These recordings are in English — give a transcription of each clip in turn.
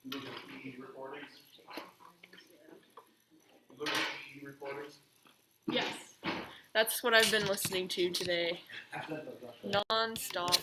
Liberty recordings. Liberty recordings. Yes, that's what I've been listening to today, non-stop.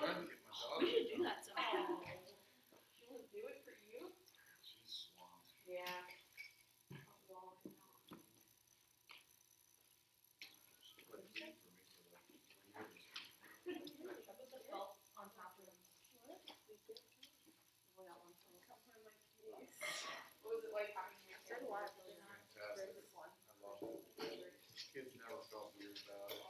Trying to get my dog. We should do that sometime. She'll do it for you? She's swamped. Yeah. She put food for me for like 3 years. I put the felt on top of them. What? We got one from What was it like having your kid? Fantastic. I love it. Kids never felt weird about it.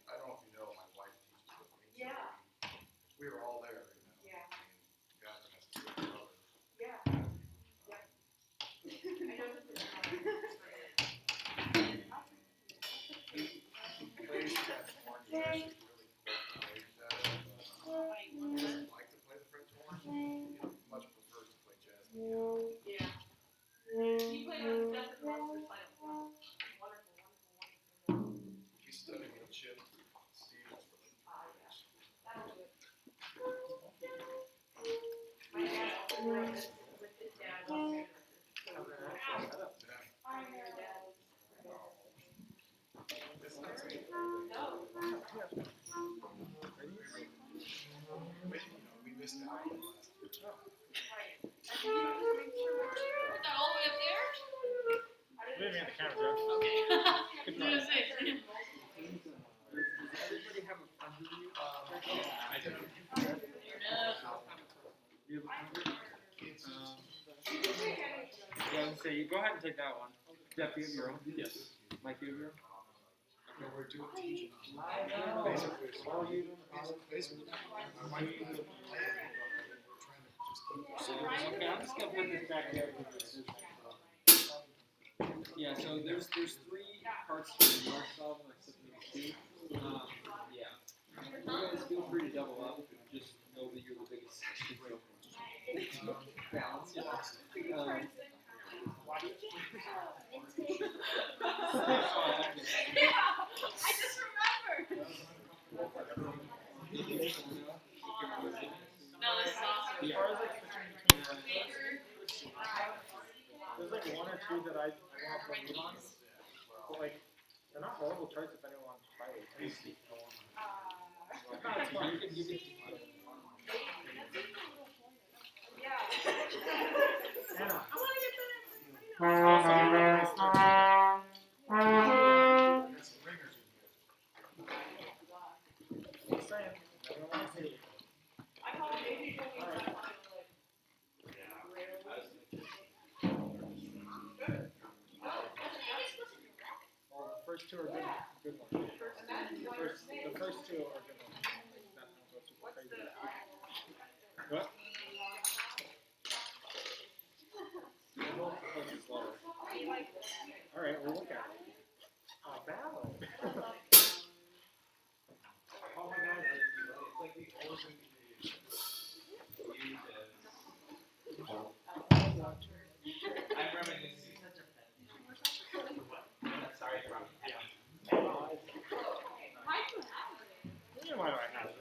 I don't know if you know, my wife teaches with me. Yeah. We were all there, Yeah. I mean, Catherine has to do it. Yeah. Yeah. I know this is Plays French horn. He's actually really great at it. He doesn't like to play the French horn. He much prefers to play jazz piano. Yeah. He played on Stephen Monster's final. Wonderful. He's studying with Chip Stevens for like 3 years. That'll do it. My dad also wrote this with his dad. Yeah. It's not safe. No. We missed out on the last year. Right. Is that all the way up there? Maybe on the camera, bro. Okay. I was gonna say. Everybody have a plunger? I do. Do you have a plunger? Yeah, let's say, go ahead and take that one. Jeff, you have your own? Yes. Mike, you have your own? No, we're doing teaching. Basically, my wife was playing. Trying to just Okay, I'm just gonna put this back there. Yeah, so there's 3 parts to the north solve, like maybe 2. Yeah. You guys feel free to double up. Just know that you're the biggest. Balance, yeah. I just remembered. No, this is awesome. Yeah. There's like 1 or 2 that I want to leave on. But like, they're not horrible charts if anyone wants to try it. Anna. Just saying, everyone wants to. Well, the first 2 are good ones. The first 2 are good ones. What? Alright, we'll look at it. Battle. Oh my God, it's like the olden days. I'm reminiscing. Sorry, Yeah, why do I have it?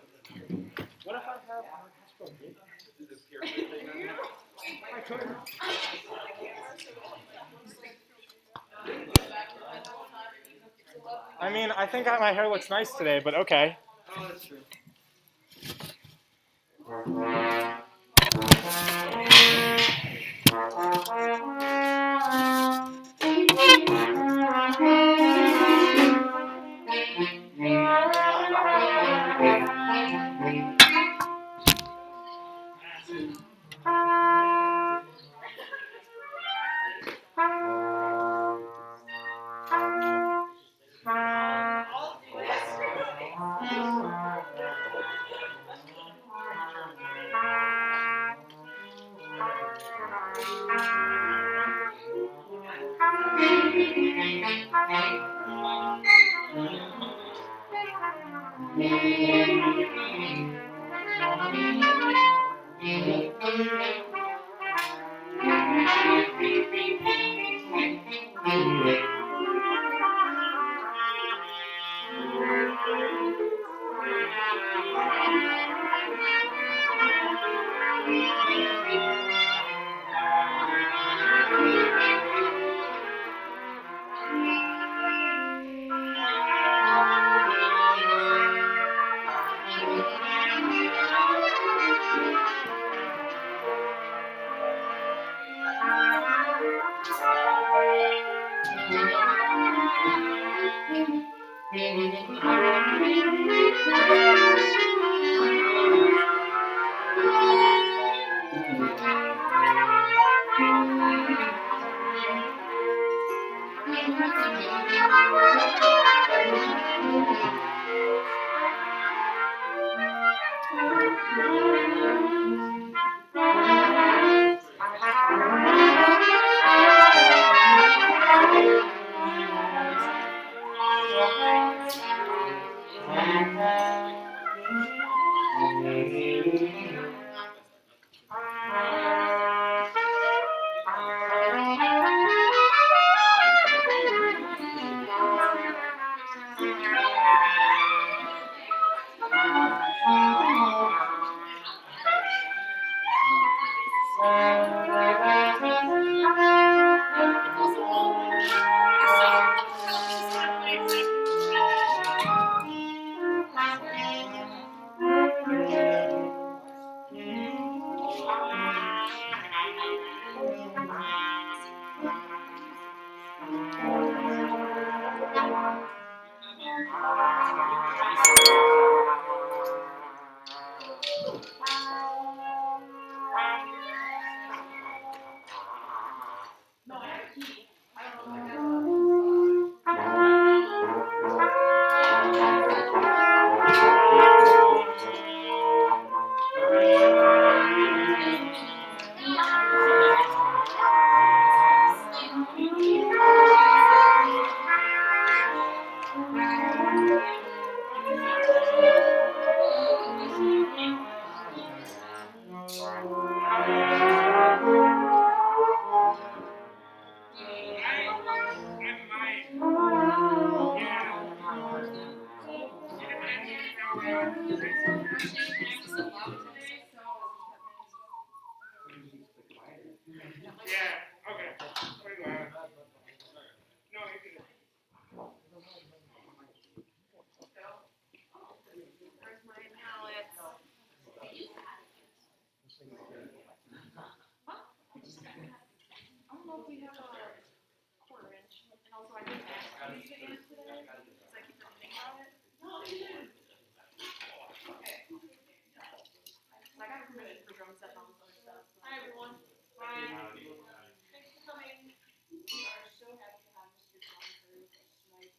What if I have Hasbro Gate? I could. I mean, I think my hair looks nice today, but okay. Oh, that's true. No, I have a key. I don't know if you guys Yeah, okay. Pretty loud. No, you can. Where's my palette? I don't know if we have a quarter inch, and also I didn't ask, did you get yours today? Cause I keep forgetting about it. No, you didn't. Okay. I got permission for drum set and all this other stuff. Hi, everyone. Hi. Thanks for coming. We are so happy to have Mr. John Curry tonight,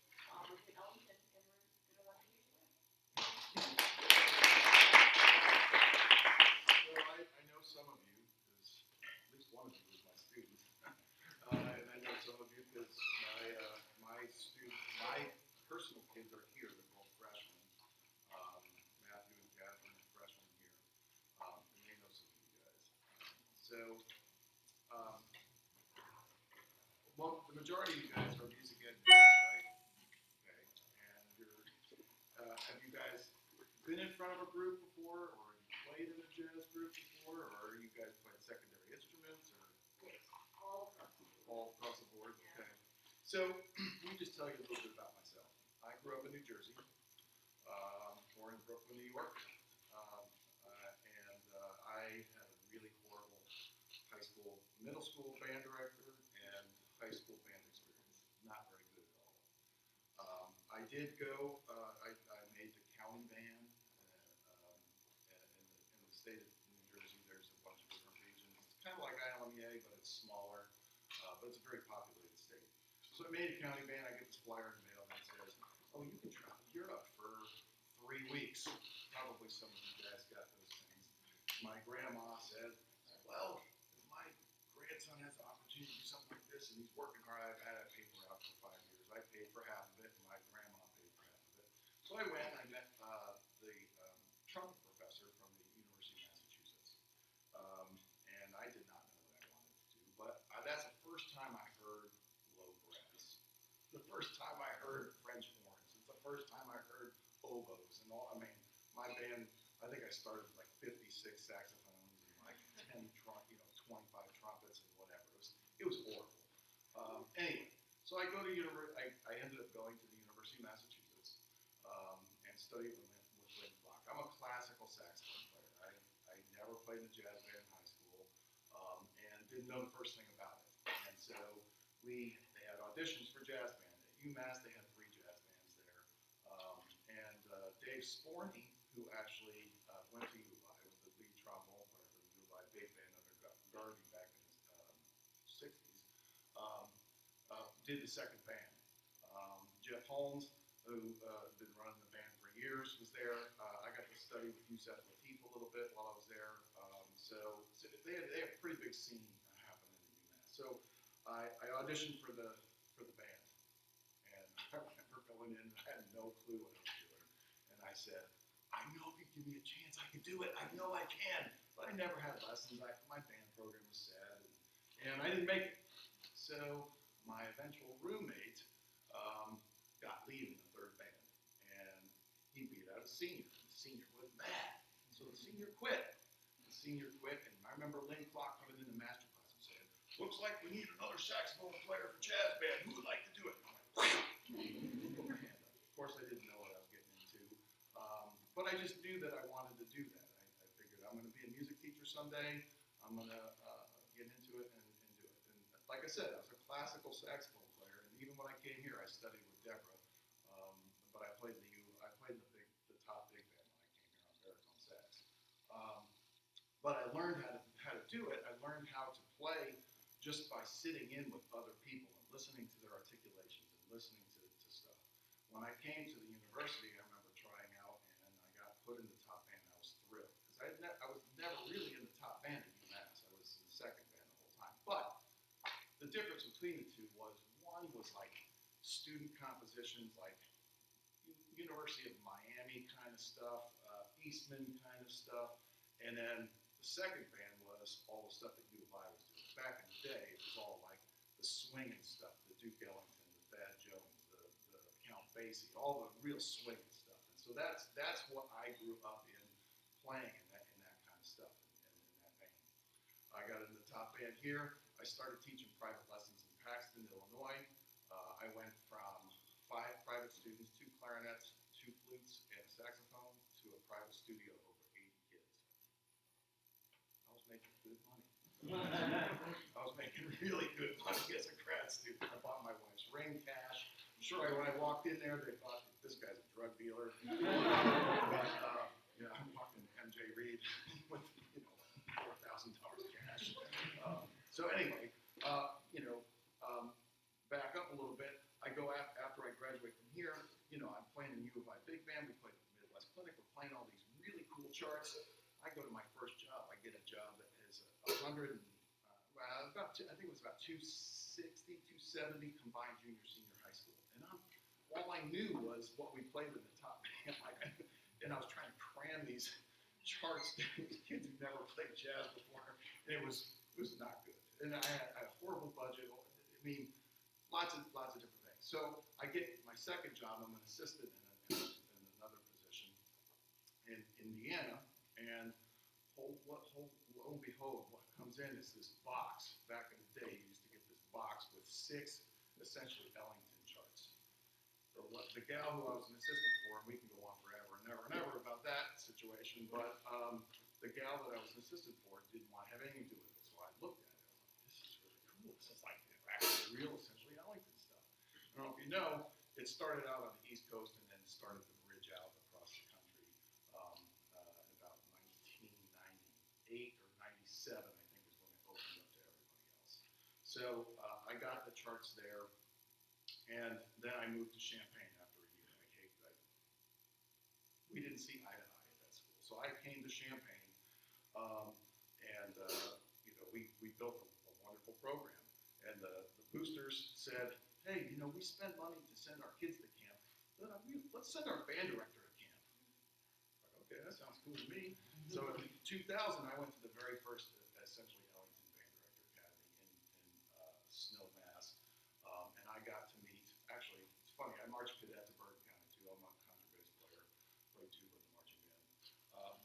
with the Ellington, and we're gonna let him use it. So I know some of you, because at least one of you is my student. And I know some of you because my personal kids are here, they're both freshmen. Matthew and Catherine are freshmen here. And they know some of you guys. So, well, the majority of you guys are music ed majors, right? Okay. And have you guys been in front of a group before, or have you played in a jazz group before, or are you guys playing secondary instruments, or All across the board. all across the board? Okay. So let me just tell you a little bit about myself. I grew up in New Jersey, or in Brooklyn, New York, and I had a really horrible middle school band director, and high school band experience. Not very good at all. I did go. I made the county band. In the state of New Jersey, there's a bunch of different regions. It's kind of like ILMEA, but it's smaller. But it's a very populated state. So I made a county band. I get this flyer in the mail that says, "Oh, you can travel Europe for 3 weeks." Probably some of you guys got those things. My grandma said, "Well, if my grandson has the opportunity to do something like this, and he's working hard, I've had it paid for out for 5 years. I paid for half of it, and my grandma paid for half of it." So I went. I met oboes and all. I mean, my band, I think I started with like 56 saxophones and like 10, 25 trumpets and whatever. It was horrible. Anyway, so I ended up going to the University of Massachusetts and studied with Lynn Block. I'm a classical saxophone player. I never played in a jazz band in high school and didn't know the first thing about it. And so they had auditions for jazz band. At UMass, they had 3 jazz bands there. Dave Sporny, who actually went to U of I, was the lead trombone player for the U of I big band under Garvey back in his 60s, did the second band. Jeff Holmes, who had been running the band for years, was there. I got to study with Yusef Lateef a little bit while I was there. So they had a pretty big scene happening at UMass. So I auditioned for the band, and I remember going in, I had no clue what I was doing, and I said, I know if you give me a chance, I can do it. I know I can, but I never had lessons. My band program was sad, and I didn't make it. So my eventual roommate got lead in the 3rd band, and he beat out a senior. The senior was mad, so the senior quit. And I remember Lynn Clark coming into master class and saying, "Looks like we need another saxophone player for jazz band. Who would like to do it?" I'm like, put my hand up. Of course, I didn't know what I was getting into, but I just knew that I wanted to do that. I figured I'm going to be a music teacher someday. I'm going to get into it and do it. And like I said, I was a classical saxophone player, and even when I came here, I studied with Deborah. But I played in the top big band when I came here on baritone sax. But I learned how to do it. I learned how to play just by sitting in with other people and listening to their articulations and listening to stuff. When I came to the university, I remember trying out, and I got put in the top band. I was thrilled because I was never really in the top band at UMass. I was in the second band the whole time. But the difference between the two was one was like student compositions, like University of Miami kind of stuff, Eastman kind of stuff, and then the second band was all the stuff that U of I was doing. Back in the day, it was all like the swinging stuff, the Duke Ellington, the Thad Jones, the Count Basie, all the real swinging stuff. And so that's what I grew up in playing in that kind of stuff in that band. I got in the top band here. I started teaching private lessons in Paxton, Illinois. I went from 5 private students, 2 clarinets, 2 flutes, and a saxophone to a private studio of over 80 kids. I was making good money. I was making really good money as a grad student. I bought my wife's ring cash. I'm sure when I walked in there, they thought, this guy's a drug dealer. But, I'm talking to MJ Reed with, $4,000 cash. So anyway, back up a little bit. I go after I graduate from here. I'm playing in U of I big band. We played at the Midwest Clinic. We're playing all these really cool charts. I go to my first job. I get a job that is 100. I think it was about 260, 270 combined junior senior high school. And all I knew was what we played in the top band. And I was trying to cram these charts to these kids who never played jazz before, and it was not good. And I had a horrible budget. I mean, lots of different things. So I get my second job. I'm an assistant in another position in Indiana, and lo and behold, what comes in is this box. Back in the day, you used to get this box with 6 essentially Ellington charts. The gal who I was an assistant for, and we can go on forever and ever about that situation, but the gal that I was an assistant for didn't want to have anything to do with it. So I looked at it. I was like, this is really cool. This is like actually real, essentially Ellington stuff. I don't know if you know, it started out on the East Coast and then started to bridge out across the country in about 1998 or 97, I think, is when it opened up to everybody else. So I got the charts there, and then I moved to Champaign after a year. We didn't see eye to eye at that school. So I came to Champaign, and we built a wonderful program. And the boosters said, hey, we spend money to send our kids to camp. Let's send our band director to camp. Like, okay, that sounds cool to me. So in 2000, I went to the very first, essentially, Ellington Band Director Academy in Snow, Mass. And I got to meet, actually, it's funny, I marched cadet to Bergen County too. I'm a contrabass player.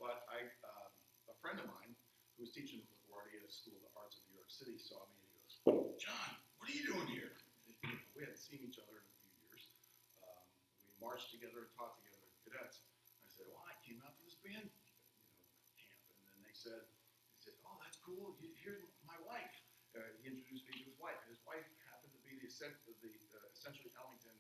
But a friend of mine who was teaching at LaGuardia School of the Arts in New York City saw me and he goes, "John, what are you doing here?" And, we hadn't seen each other in a few years. We marched together and taught together at cadets. I said, "Well, I came out to this band, camp," and then they said, "Oh, that's cool. Here's my wife." He introduced me to his wife. His wife happened to be the Essentially Ellington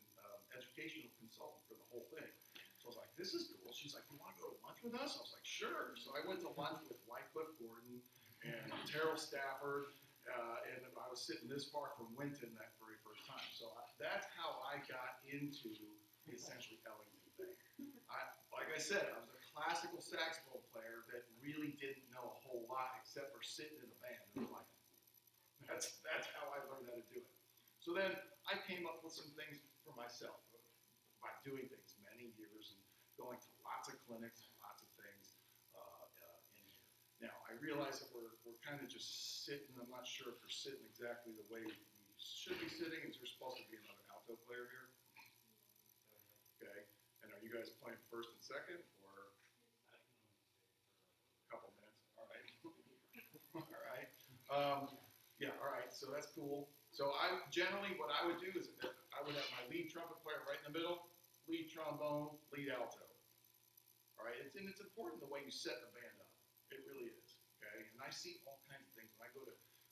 educational consultant for the whole thing. So I was like, "This is cool." She's like, "You want to go to lunch with us?" I was like, "Sure." So I went to lunch with Wycliffe Gordon and Terrell Stafford, and I was sitting this far from Winton that very first time. So that's how I got into the Essentially Ellington thing. Like I said, I was a classical saxophone player that really didn't know a whole lot except for sitting in a band and playing. That's how I learned how to do it. So then I came up with some things for myself by doing things many years and going to lots of clinics and lots of things in here. Now I realize that we're kind of just sitting. I'm not sure if we're sitting exactly the way we should be sitting. Is there supposed to be another alto player here? Okay. And are you guys playing first and second or a couple minutes? All right. All right. Yeah, all right, so that's cool. So I generally, what I would do is I would have my lead trumpet player right in the middle, lead trombone, lead alto. All right, and it's important the way you set the band up. It really is, okay? And I see all kinds of things.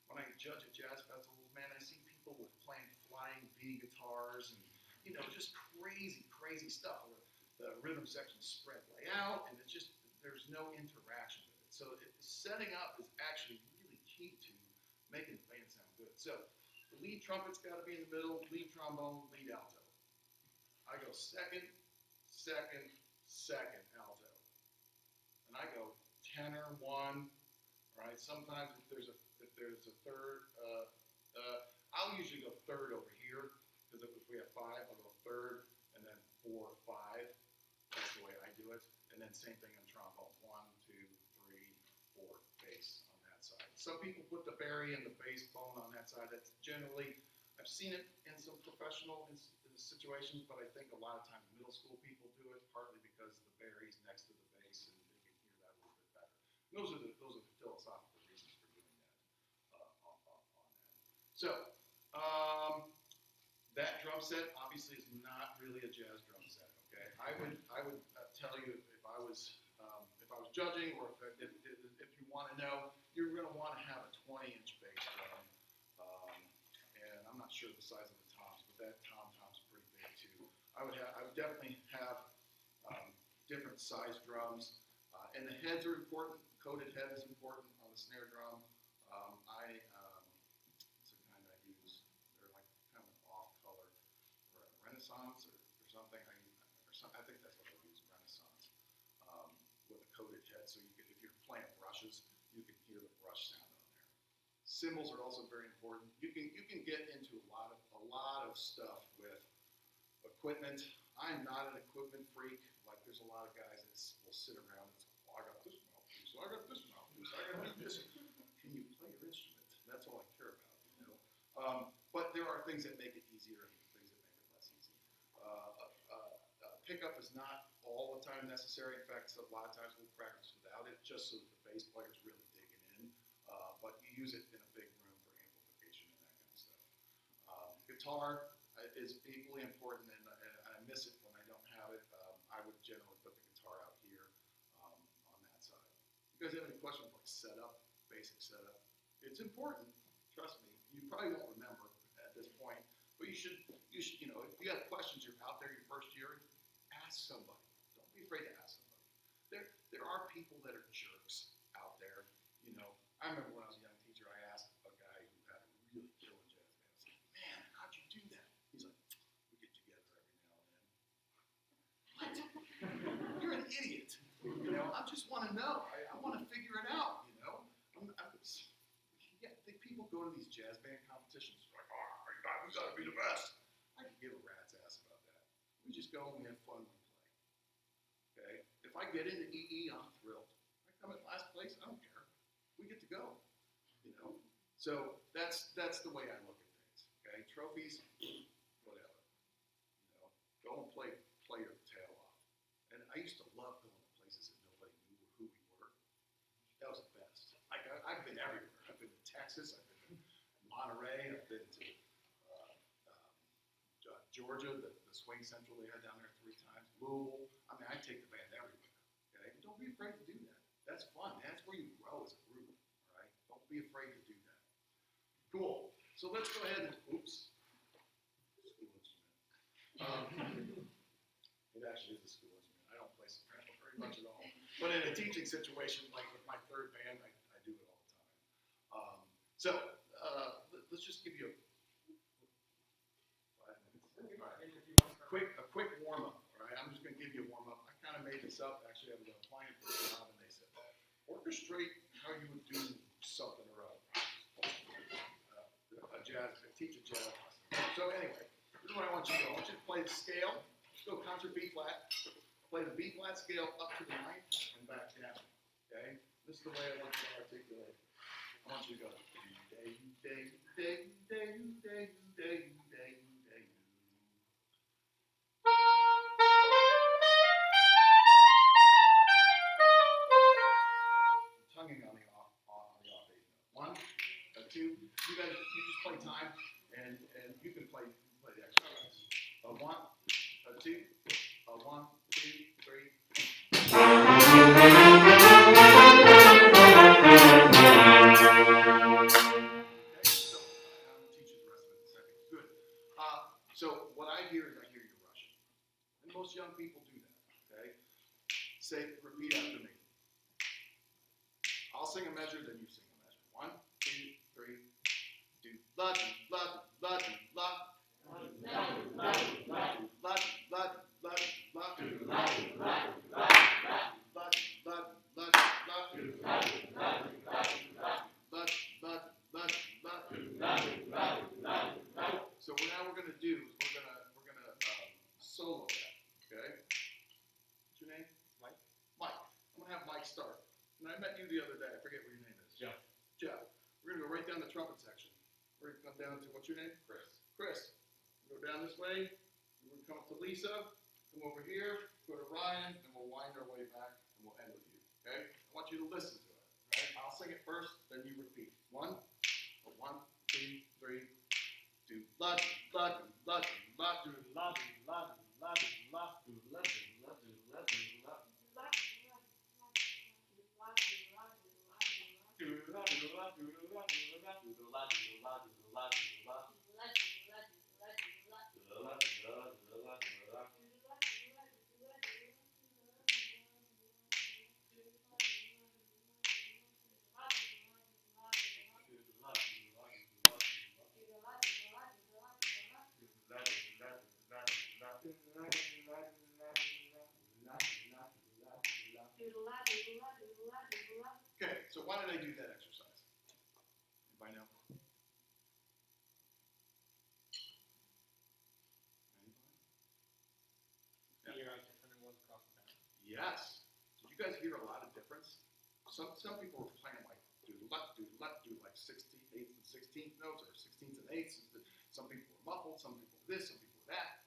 When I judge at jazz festivals, man, I see people with playing flying V guitars and, just crazy, crazy stuff where the rhythm sections spread way out and it's just, there's no interaction with it. So setting up is actually really key to making the band sound good. So the lead trumpet's got to be in the middle, lead trombone, lead alto. I go second, second, second alto. And I go tenor, one, right? Sometimes if there's a third, I'll usually go third over here, because if we have five, I'll go third, and then 4, 5. That's the way I do it. And then same thing on trombone, 1, 2, 3, 4, bass on that side. Some people put the Barry and the bass bone on that side. That's generally, I've seen it in some professional situations, but I think a lot of times middle school people do it, partly because the Barry's next to the bass and they can hear that a little bit better. And those are the philosophical reasons for doing that on that. So that drum set obviously is not really a jazz drum set. Okay, I would tell you if I was judging, or if you want to know, you're going to want to have a 20-inch bass drum. And I'm not sure the size of the toms, but that tom's pretty big too. I would definitely have different size drums, and the heads are important. Coated head is important on the snare drum. It's the kind I use. They're like kind of off color, or Renaissance or something. I think that's what I use, Renaissance, with a coated head. So if you're playing brushes, you can hear the brush sound on there. Cymbals are also very important. You can get into a lot of stuff with equipment. I'm not an equipment freak. Like there's a lot of guys that will sit around and say, "Oh, I got this mouthpiece, I got this mouthpiece, I got to do this." Can you play your instrument? That's all I care about, But there are things that make it easier and things that make it less easy. Pickup is not all the time necessary. In fact, a lot of times we'll practice without it, just so that the bass player is really digging in. But you use it in a big room for amplification and that kind of stuff. Guitar is equally important, and I miss it when I don't have it. I would generally put the guitar out here on that side. You guys have any questions like setup, basic setup? It's important. Trust me. You probably won't remember at this point, but you should. If you have questions, you're out there your first year. Ask somebody. Don't be afraid to ask somebody. There are people that are jerks out there. I remember when I was a young teacher, I asked a guy who had a really killer jazz band. I was like, "Man, how'd you do that?" He's like, "We get together every now and then." What? You're an idiot. I just want to know. I want to figure it out. People go to these jazz band competitions like, "Oh, we got to be the best." I could give a rat's ass about that. We just go and we have fun when we play. Okay? If I get into EE, I'm thrilled. If I come in last place, I don't care. We get to go. So that's the way I look at things. Okay? Trophies, whatever. Go and play your tail off. And I used to love going to places that nobody knew who we Georgia, the swing central they had down there 3 times, Louisville. I mean, I take the band everywhere. Okay, and don't be afraid to do that. That's fun. That's where you grow as a group. All right, don't be afraid to do that. Cool. So let's go ahead and oops. School instrument. It actually is a school instrument. I don't play soprano very much at all. But in a teaching situation, like with my 3rd band, I do it all the time. Let's just give you a 5 minutes. All right. A quick warm up. All right, I'm just going to give you a warm up. I kind of made this up. Actually, I was applying for a job, and they said, orchestrate how you would do something or other. Teach a jazz lesson. So anyway, this is what I want you to do. I want you to play the scale. Let's go concert B flat. Play the B flat scale up to the 9th and back down. Okay? This is the way I want you to articulate. I want you to go. Day, day, day, day, day, day, day, day. Tonguing on the off 8 note. 1, 2. You just play time, and you can play the exercise. 1, 2, 1, 2, 3. So what I hear is I hear you rushing. And most young people do that, okay? Repeat after me. I'll sing a measure, then you sing a measure. 1, 2, 3. Do la do la do la do la. La do la do la do la do la do la do la do la do la do la do. So now we're gonna do is we're gonna solo that. Okay. What's your name? Mike. Mike. I'm gonna have Mike start. And I met you the other day. I forget what your name is. Jeff. Jeff. We're gonna go right down the trumpet section. We're gonna come down to what's your name? Chris. Chris. Go down this way. We're gonna come up to Lisa. Come over here. Go to Ryan, and we'll wind our way back, and we'll end with you. Okay. I want you to listen to it. Right? I'll sing it first, then you repeat. 1, 2, 3. Do la do la do la do la do la do la do la do la do la do la do la do la. Okay, so why did I do that exercise? Anybody know? Yes. Did you guys hear a lot of difference? Some people were playing like do like 16th, 8th, and 16th notes, or 16th and 8th. Some people were muffled, some people were this, some people were that.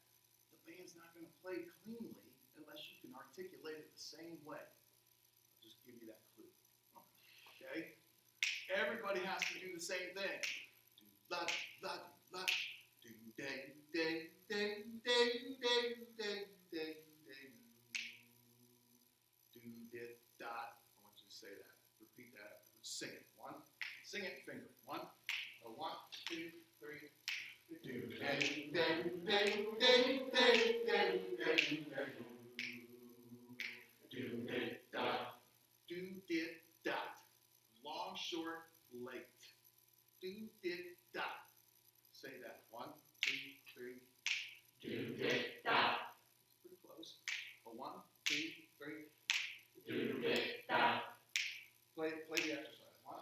The band's not going to play cleanly unless you can articulate it the same way. I'll just give you that clue. Okay? Everybody has to do the same thing. Do la la la do day day day day day day day day do did dot. I want you to say that. Repeat that. Sing it. 1. Sing it. Finger. 1. 1, 2, 3. Do day day day day day day day day. Do did dot. Do did dot. Long, short, late. Do did dot. Say that. 1, 2, 3. Do did dot. Pretty close. 1, 2, 3. Do did dot. Play the exercise. 1,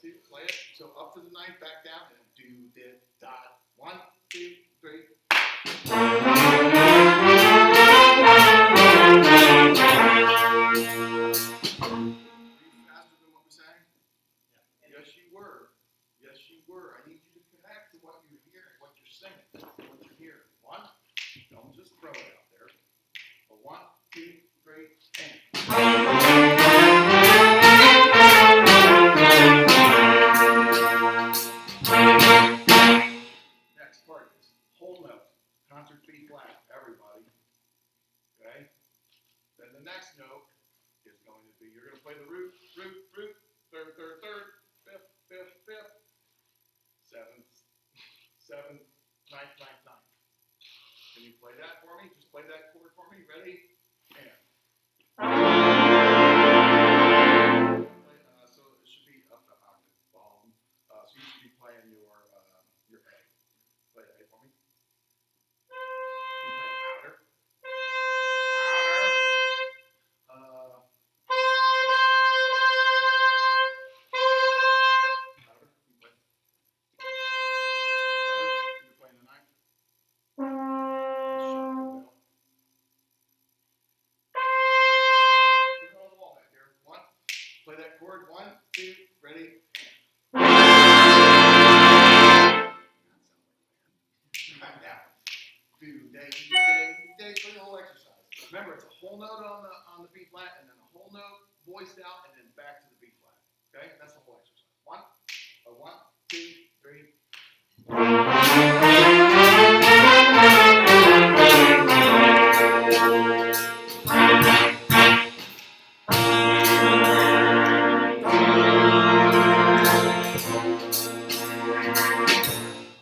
2. Play it. So up to the 9th, back down, and do did dot. 1, 2, 3. Yes, you were. Yes, you were. I need you to connect to what you're hearing, what you're singing, what you're hearing. 1, don't just throw it out there. 1, 2, 3, and. Next part is whole note, concert play the root, third, fifth, seventh, ninth. Can you play that for me? Just play that chord for me. Ready? And. So it should be up the octave. So you should be playing your A. Play A for me. Can you play it louder? Louder. Louder. Can you play? You're playing the ninth. Put it on the wall back there. One. Play that chord. 1, 2, ready. Now, day, play the whole exercise. Remember, it's a whole note on the B flat, and then a whole note voiced out, and then back to the B flat. Okay, that's the whole exercise. 1, 2, 3.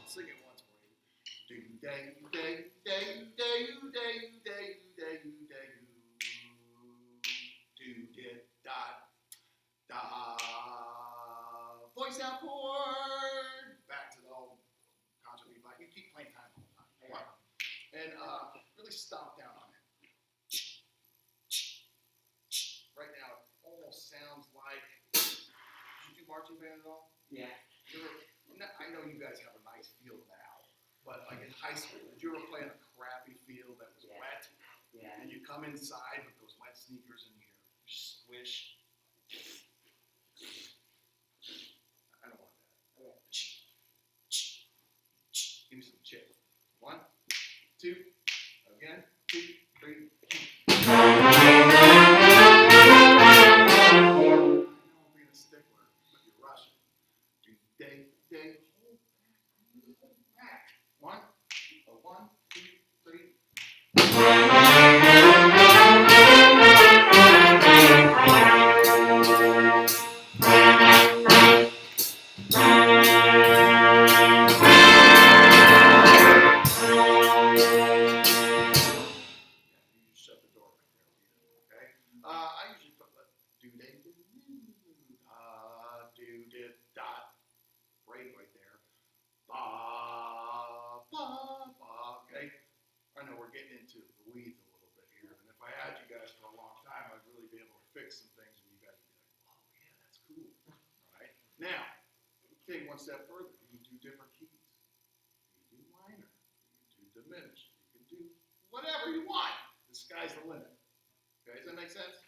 Sing it once for you. Do day, da. Voice out chord. Back to the whole concert B flat. You keep playing time all the time. And really stomp down on it. Right now, it almost sounds like. Did you do marching band at all? Yeah. I know you guys have a nice field now, but like in high school, did you ever play in a crappy field that was wet? Yeah. And you come inside with those wet sneakers and you hear squish. I don't want that. Give me some chip. 1, 2, again, 2, 3. I know I'm being a stickler, but you're rushing. Do day, hold back. 1, 2, 3. You shut the door right there. Okay. I usually put the do did dot break right there. Ba. Okay. I know we're getting into the weeds a little bit here, and if I had you guys for a long time, I'd really be able to fix some things, and you guys would be like, "Oh yeah, that's cool." All right. Now, take one step further. You do different keys. You do minor. You do diminished. You can do whatever you want. The sky's the limit. Okay, does that make sense?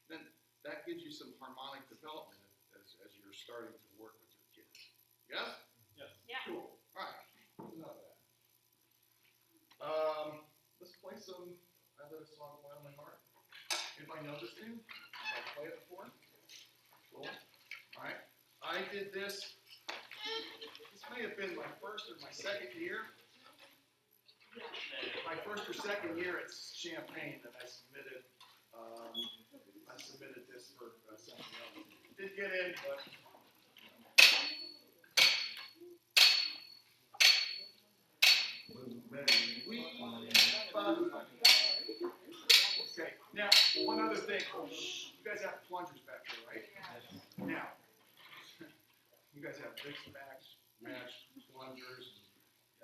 Then that gives you some harmonic development as you're starting to work with your kids. Yes? Yes. Yeah. Cool. All right. Enough of that. Let's play some other song on my heart. Anybody know this tune? Have I played it before? Cool. All right. I did this. This may have been my first or my second year. My first or second year at Champaign that I submitted. This for something else. Did get in, but. Okay, now, one other thing. You guys have plungers back there, right? Now, you guys have mixed match plungers,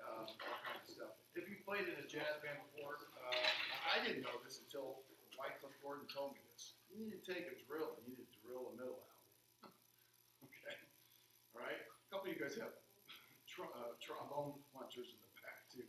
all kinds of stuff. If you played in a jazz band before, I didn't know this until Wycliffe Gordon told me this. You need to take a drill and you need to drill a middle out. Okay, all right? A couple of you guys have trombone plungers in the back too,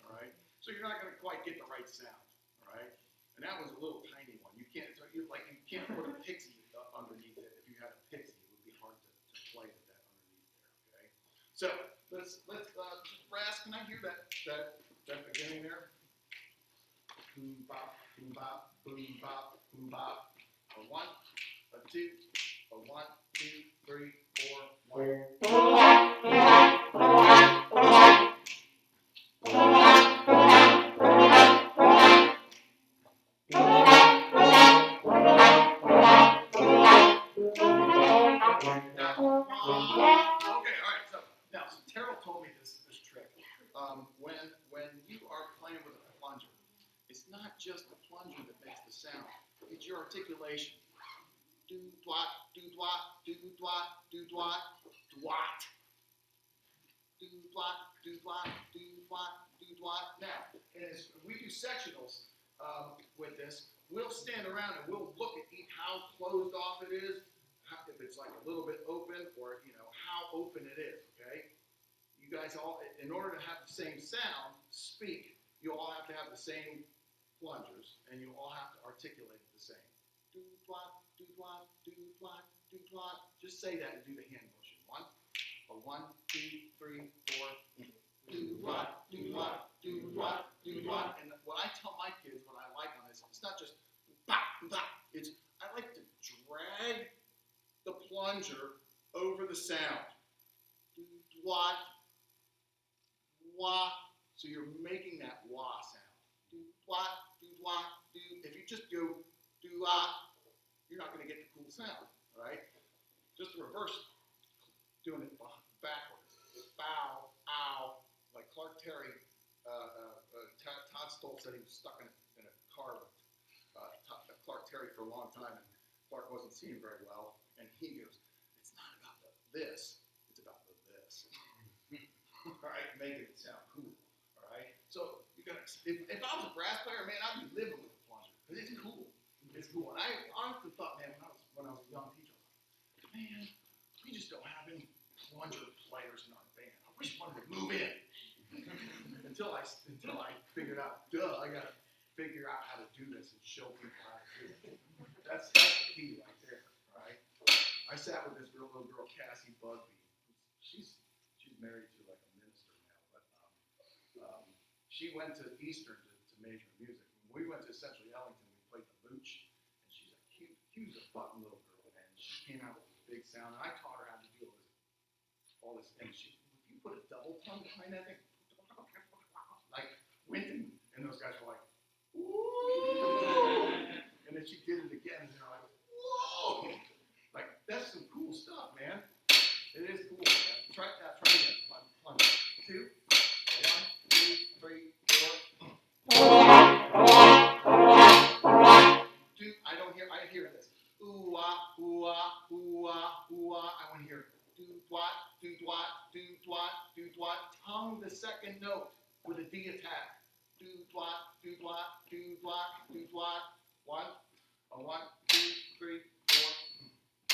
all right? So you're not going to quite get the right sound, all right? And that was a little tiny one. You can't put a pixie underneath it. If you had a pixie, it would be hard to play with that underneath there, okay? So let's brass. Can I hear that beginning there? Boom bop, boom bop, boom bop, boom bop. A 1, a 2, a 1, 2, 3, 4, 1. all right. So now, Terrell told me this trick. When you are playing with a plunger, it's not just the plunger that makes the sound; it's your articulation. Do twat, do twat, do twat, do twat, twat. Do twat, do twat, do twat, do twat. Now, as we do sectionals with this, we'll stand around and we'll look at how closed off it is, if it's like a little bit open, or how open it is. Okay. You guys all, in order to have the same sound, speak, you all have to have the same plungers, and you all have to articulate it the same. Do twat, do twat, do twat, do twat. Just say that and do the hand motion. 1, 2, 3, 4. Do twat, do twat, do twat, do twat. And what I tell my kids, what I like on this, it's not just bop, bop. It's I like to drag the plunger over the sound. Do twat. Wah, so you're making that wah sound. Do wah, do wah, do. If you just go do ah, you're not going to get the cool sound, all right? Just the reverse, doing it backwards. Bow, ow, like Clark Terry. Todd Stoltz said he was stuck in a car with Clark Terry for a long time, and Clark wasn't seeing very well, and he goes, "It's not about this; it's about the this." All right, making it sound cool. All right, so you got. If I was a brass player, man, I'd be living with the plunger because it's cool. It's cool, and I honestly thought, man, when I was a young teacher, man, we just don't have any plunger players in our band. I wish one would move in. until I figured out, I gotta figure out how to do this and show people how to do it. That's the key right there. All right, I sat with this little girl, Cassie Busby. She's married to like a minister now, but she went to Eastern to major in music. When we went to Central Ellington, we played the Mooch, and she's a cute as a fucking little girl, and she came out with this big sound, and I taught her how to do all this, and if you put a double tongue behind that thing, like Winton, and those guys were like, "Ooh," and then she did it again, and they're like, "Whoa!" Like that's some cool stuff, man. It is cool, man. Try again. 1, 2, 1, 2, 3, 4. Dude, I hear this. Ooh ah, ooh ah, ooh ah, ooh ah. I want to hear do twat, do twat, do twat, do twat. Tongue the second note with a D attack. Do twat, do twat, do twat, do twat. 1, 2, 3, 4.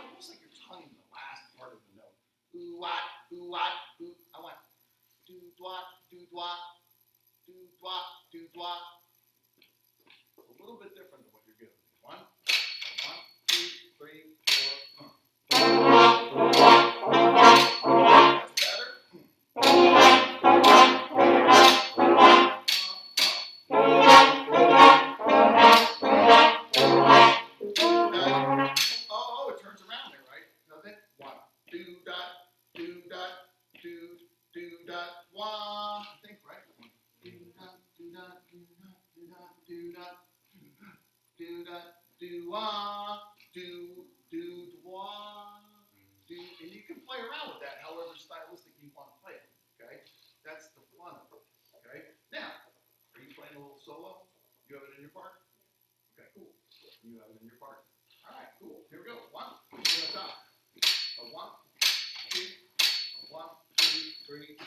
Almost like you're tonguing the last part of the note. Ooh, what, ooh, what, ooh. I want do, twat, do, twat, do, twat, do, twat. A little bit different than what you're giving me. 1, 2, 3, 4. That's better. Oh, it turns around there, right? Doesn't it? 1, do dot, do dot, do dot, wah. I think, right? Do dot, do dot, do dot, do dot, do dot, do dot, do wah, do wah, do, and you can play around with that however stylistic you want to play it. Okay, that's the fun of it. Okay, now, are you playing a little solo? You have it in your part? Okay, cool. You have it in your part. All right, cool. Here we go. 1, 2, on top. A 1, 2, a 1, 2, 3.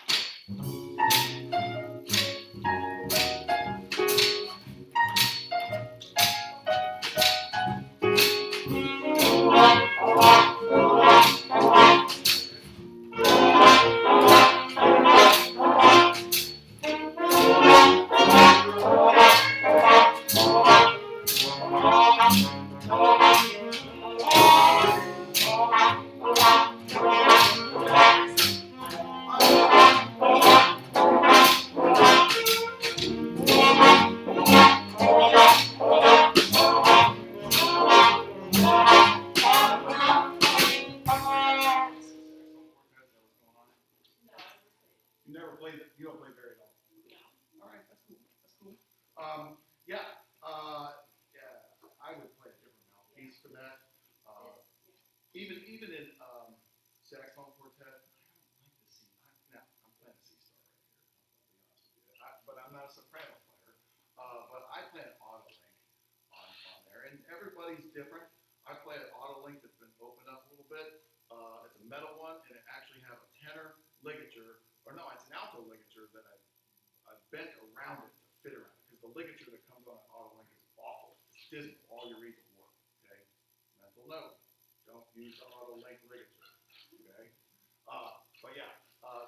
You never played it. You don't play very long. All right, that's cool. That's cool. Yeah. even in saxophone quartet, I don't like the C. Now I'm playing a C star right here. I'll be honest with you, but I'm not a soprano player. But I play an auto link on there, and everybody's different. I play an auto link that's been opened up a little bit. It's a metal one, and it actually has a tenor ligature, or no, it's an alto ligature that I've bent around it to fit around it, because the ligature that comes on an auto link is awful. It's dismal. All your reeds will work. Okay, mental note: don't use the auto link ligature. Okay, but yeah,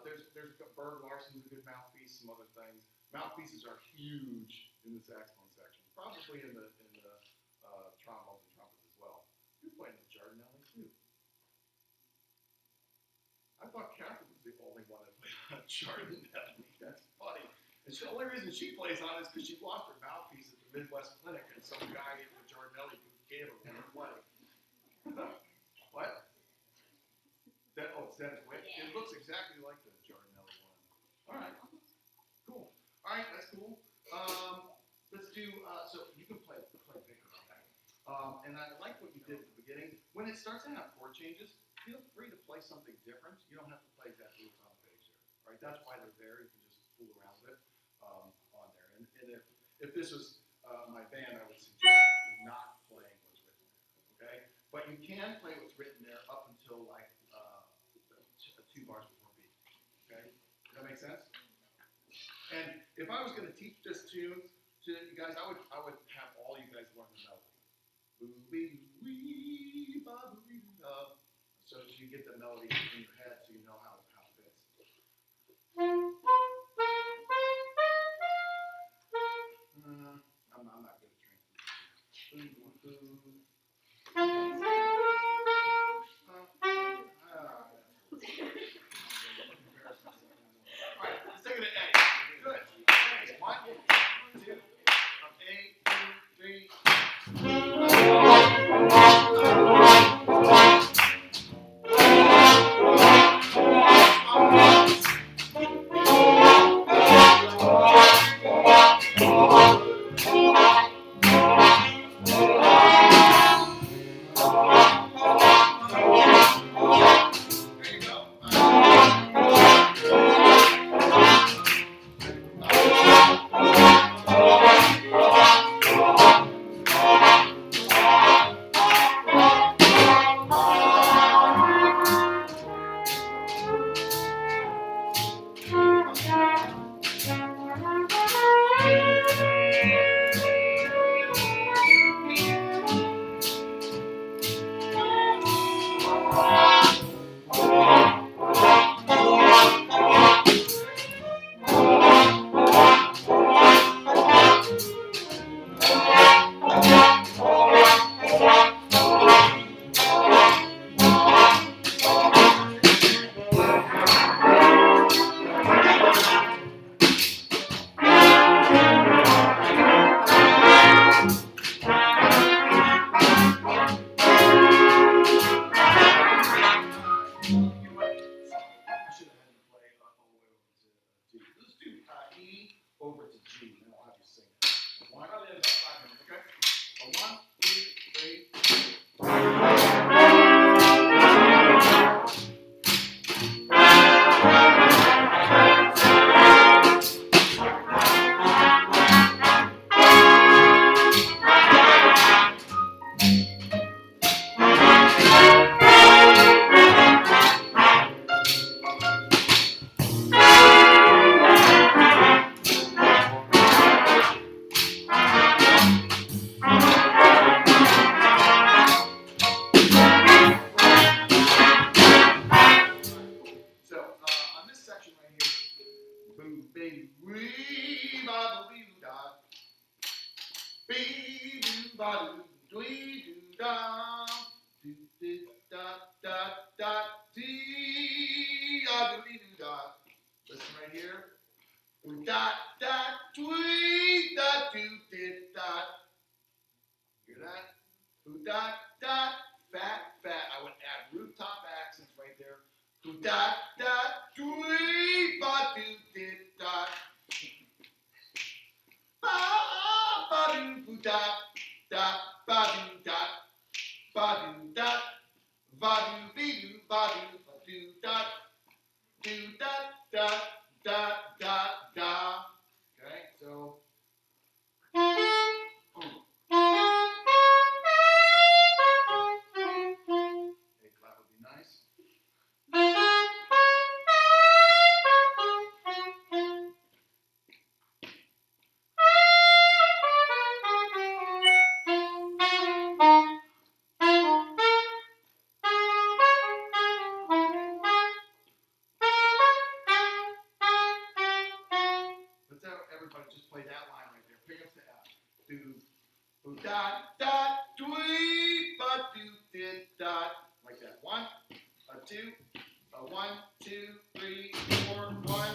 there's Berg Larson's a good mouthpiece. Some other things. Mouthpieces are huge in the saxophone section, probably in the trombones and trumpets as well. You're playing the Giardinelli too. I thought Catherine was the only one that played on Giardinelli. That's funny. And the only reason she plays on it is because she lost her mouthpiece at the Midwest Clinic, and some guy at the Giardinelli gave her one to play. What? It's Dennis Witt. It looks exactly like the Giardinelli one. All right. Cool. All right, that's cool. Let's do. So you can play bigger on that. And I like what you did at the beginning. When it starts to have chord changes, feel free to play something different. You don't have to play exactly what's on the page there. All right, that's why they're there. You can just fool around with it on there. And if this was my band, I would suggest not playing what's written there. Okay, but you can play what's written there up until like 2 bars before beat. Okay, does that make sense? And if I was going to teach this tune to you guys, I would have all you guys learn the melody. So that you get the melody in your head, so you know how it fits. I'm not good at translation. All right, let's take it to A. Good. A. 1, 2, A, 2, 3. Over to G, and I'll have you sing it. Why not? About 5 minutes, okay? 1, Listen right here. Dot, dot, tweet, dot, do, did, dot. Hear that? Dot, dot, fat, fat. I would add rooftop accents right there. Dot, dot, tweet, ba, do, did, dot. Ba, ba, do, dot, dot, ba, do, dot, ba, do, dot. Va do be do va do dot do dot dot dot dot da. Okay, so. A clap would be nice. Let's have everybody just play that line right there. Pick up the F. Do dot dot dwee ba do did dot like that. 1, a 2, a 1, 2, 3, 4, 1.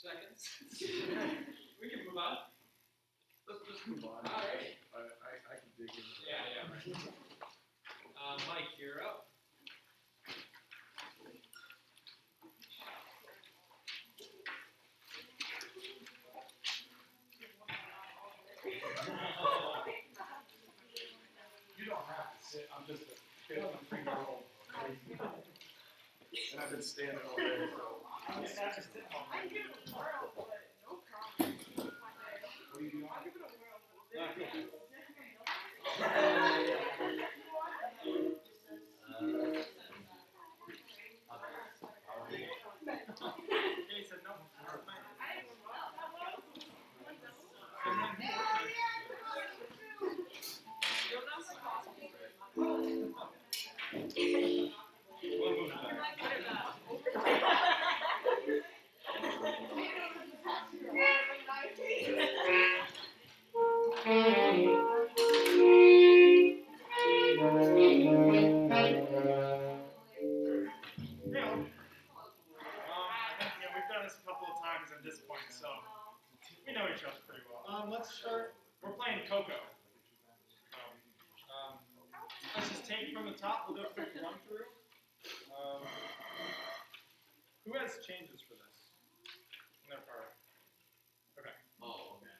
Seconds. We can move on. Let's just move on. All right. I can dig in. Yeah. Mike, you're up. You don't have to sit. I'm just a 53-year-old. And I've been standing all day. So. What do you do? He said no. We've done this a couple of times at this point, so we know each other pretty well. Let's start. We're playing Coco. Let's just take from the top. We'll do a quick run through. Who has changes for this? In their part. Okay. Oh, okay.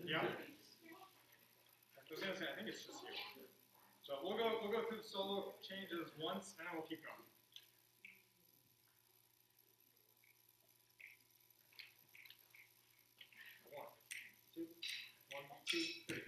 Yeah. I was gonna say I think it's just you. So we'll go through the solo changes once, and then we'll keep going. One, two, three.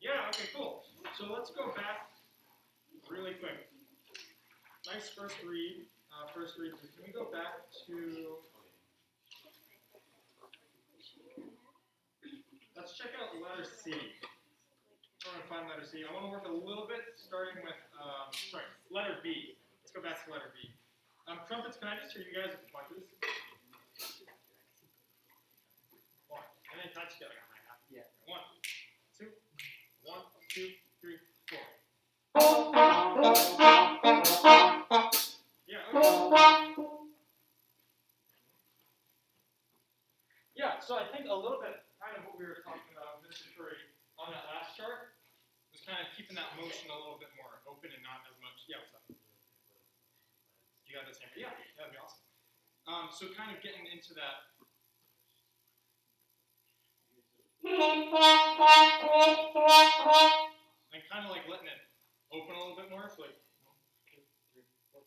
Yeah, okay, cool. So let's go back really quick. Nice first read. Can we go back to... Let's check out letter C. I want to find letter C. I want to work a little bit starting with, letter B. Let's go back to letter B. Trumpets, can I just hear you guys with the punches? One. And then touch together on my half. Yeah. 1, 2, 1, 2, 3, 4. Yeah, okay. Yeah, so I think a little bit kind of what we were talking about in this tutorial on that last chart was kind of keeping that motion a little bit more open and not as much. Yeah, what's up? You got this hammer? Yeah, that'd be awesome. So kind of getting into that. And kind of like letting it open a little bit more. So like 1, 2, 3, 4.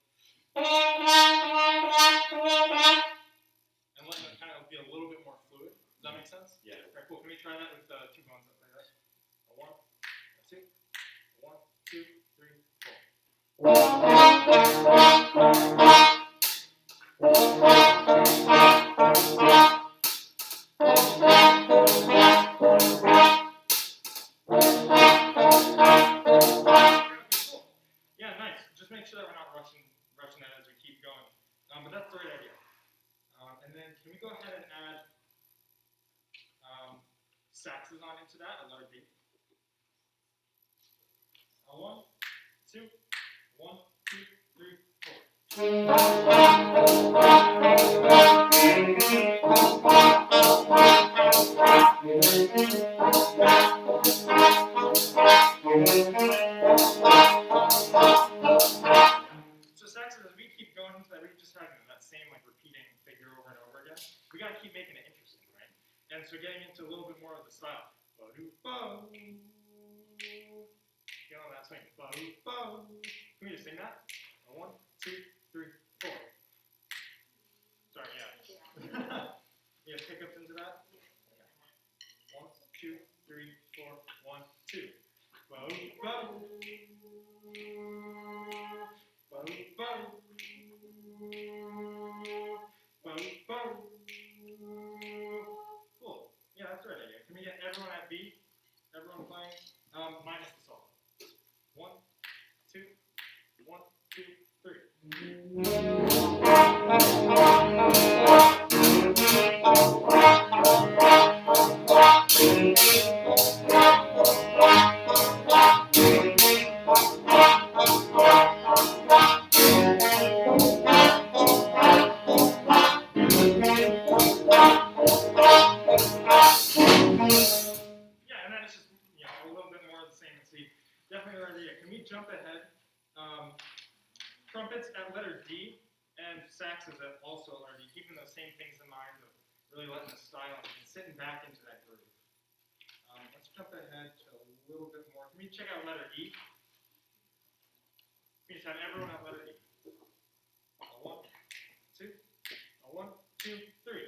And letting it kind of be a little bit more fluid. Does that make sense? Yeah. All right, cool. Can we try that with 2 bones up like that? 1, 2, 1, 2, 3, 4. Yeah, nice. Just make sure that we're not rushing that as we keep going. But that's the right idea. And then can we go ahead and add saxes on into that, a letter B. 1, 2, 1, 2, 3, 4. So saxes, as we keep going into that, we just have that same like repeating figure over and over again. We gotta keep making it interesting, right? And so getting into a little bit more of the style. Ba-do-bo. You know that swing. Ba-do-bo. Can we just sing that? 1, 2, 3, 4. Sorry, yeah. You have pickups into that? 1, 2, 3, 4, 1, 2. Ba-do-bo. Ba-do-bo. Ba-do-bo. Cool. Yeah, that's the right idea. Can we get everyone at B? Everyone playing? Minus the solo. 1, 2, 1, 2, 3. Definitely letter D. Can we jump ahead? Trumpets at letter D and saxes at also letter D, keeping those same things in mind of really letting the style and sitting back into that groove. Let's jump ahead to a little bit more. Can we check out letter E? Can we just have everyone at letter E? A 1, 2, a 1, 2, 3.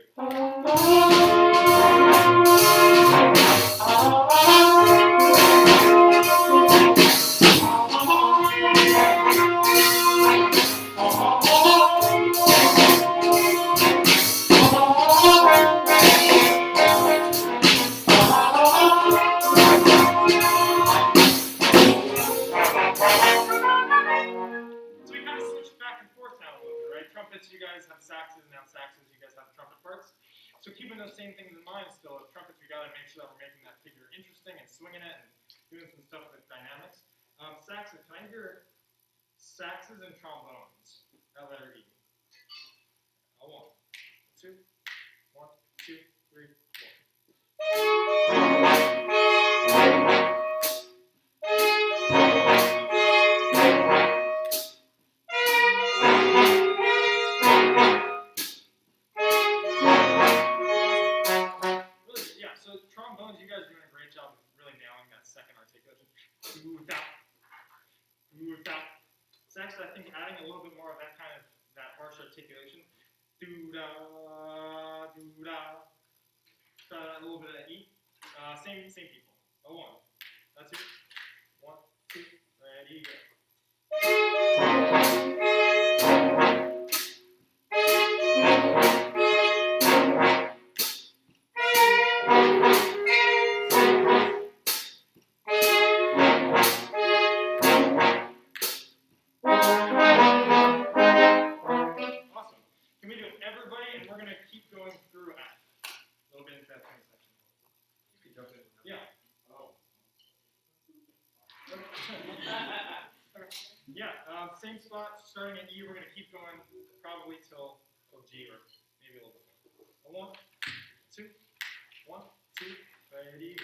So we kind of switched back and forth now a little bit, right? Trumpets, you guys have saxes, now saxes, you guys have trumpet parts. So keeping those same things in mind still, with trumpets, we got to make sure that we're making that figure interesting and swinging it and doing some stuff with dynamics. Saxes, can I hear saxes and trombones at letter E? A 1, 2, 1, 2, 3, 4. You guys are doing a great job of really nailing that second articulation. Sax, I think adding a little bit more of that kind of that harsh articulation. Do-da, do-da. A little bit of that E. Same people. A 1. That's it. 1, 2, ready, go. Same spot, starting at E, we're going to keep going probably till G or maybe a little bit more. 1, 2, 1, 2, ready,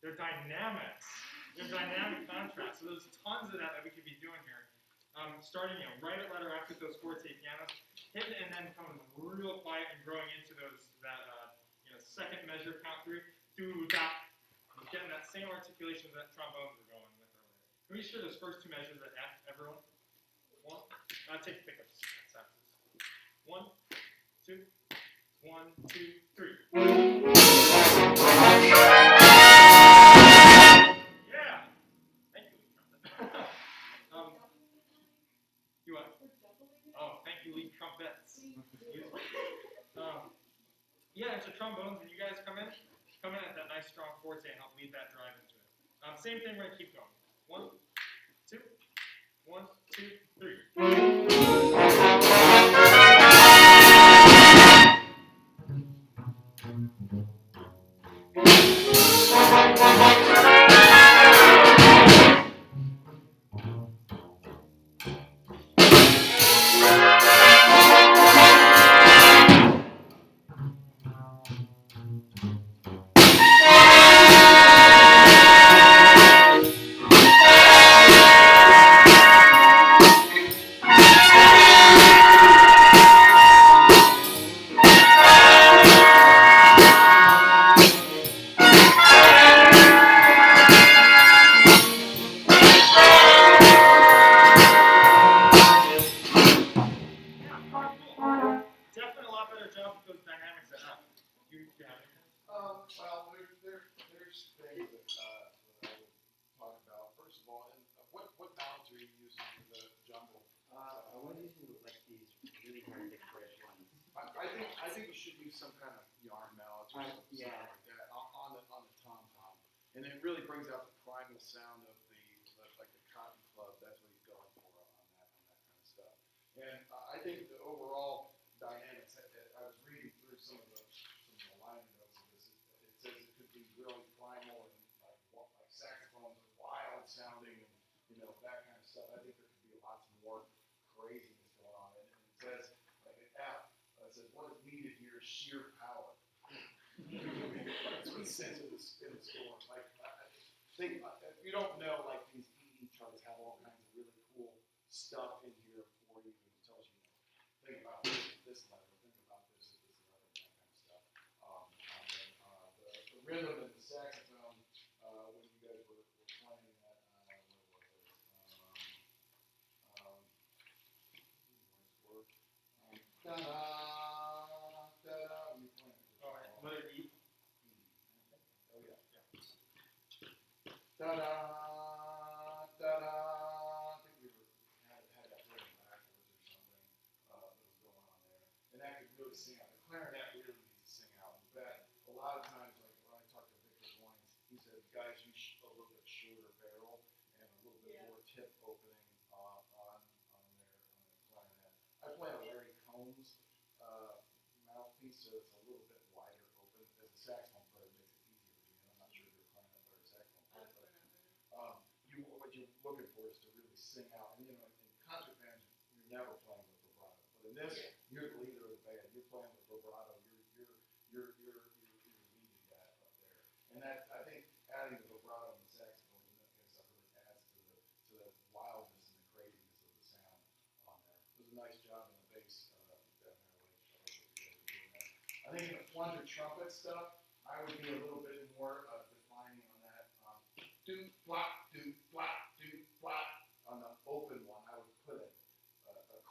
They're dynamics. They're dynamic contrasts. So there's tons of that we could be doing here. Starting, right at letter F with those forte pianos, hitting and then coming real quiet and growing into those second measure count 3. Do da. Getting that same articulation that trombones were going with earlier. Can we share those first 2 measures at F, everyone? 1. Take pickups. 1, 2, 1, 2, 3. Yeah. Thank you. You what? Oh, thank you, lead trumpets. Yeah, and so trombones, when you guys come in at that nice strong forte and help lead that drive into it. Same thing, we're going to keep going. 1, 2, 1, 2, 3. use some kind of yarn mallets or something Yeah. like that on the tom tom, and it really brings out the primal sound of like the Cotton Club. That's what he's going for on that kind of stuff. And I think the overall dynamics. I was reading through some of the liner notes of this. It says it could be really primal and like saxophones are wild sounding and that kind of stuff. I think there could be lots more craziness going on. And it says like an F. It says what is needed here is sheer power. That's what it says in the score. Like think if you don't know, like these EE charts have all kinds of really cool stuff in here for you. It tells you, think about this letter, think about this letter, that kind of stuff. The rhythm and the saxophone when you guys were playing that, where was it? Da da da da. You playing? All right, letter E. Oh yeah. Da da da da. I think we had that written backwards or something that was going on there, and that could really sing out. The clarinet really needs to sing out. In fact, a lot of times, like when I talked to Victor Goins, he said guys use a little bit shorter barrel and a little bit more tip opening on their clarinet. I play a Larry Combs mouthpiece, so it's a little bit wider open. As a saxophone player, it makes it easier for me. I'm not sure if you're a clarinet player or saxophone player, but what you're looking for is to really sing out. And in concert bands, you're never playing with vibrato. But in this, you're the leader of the band. You're playing with vibrato. You're leading that up there. And that I think adding the vibrato and the saxophone really adds to the wildness and the craziness of the sound on there. It was a nice job on the bass down there. I think in the plunger trumpet stuff, I would be a little bit more defining on that. Doot, flop, doot, flop, doot, flop. On the open one, I would put a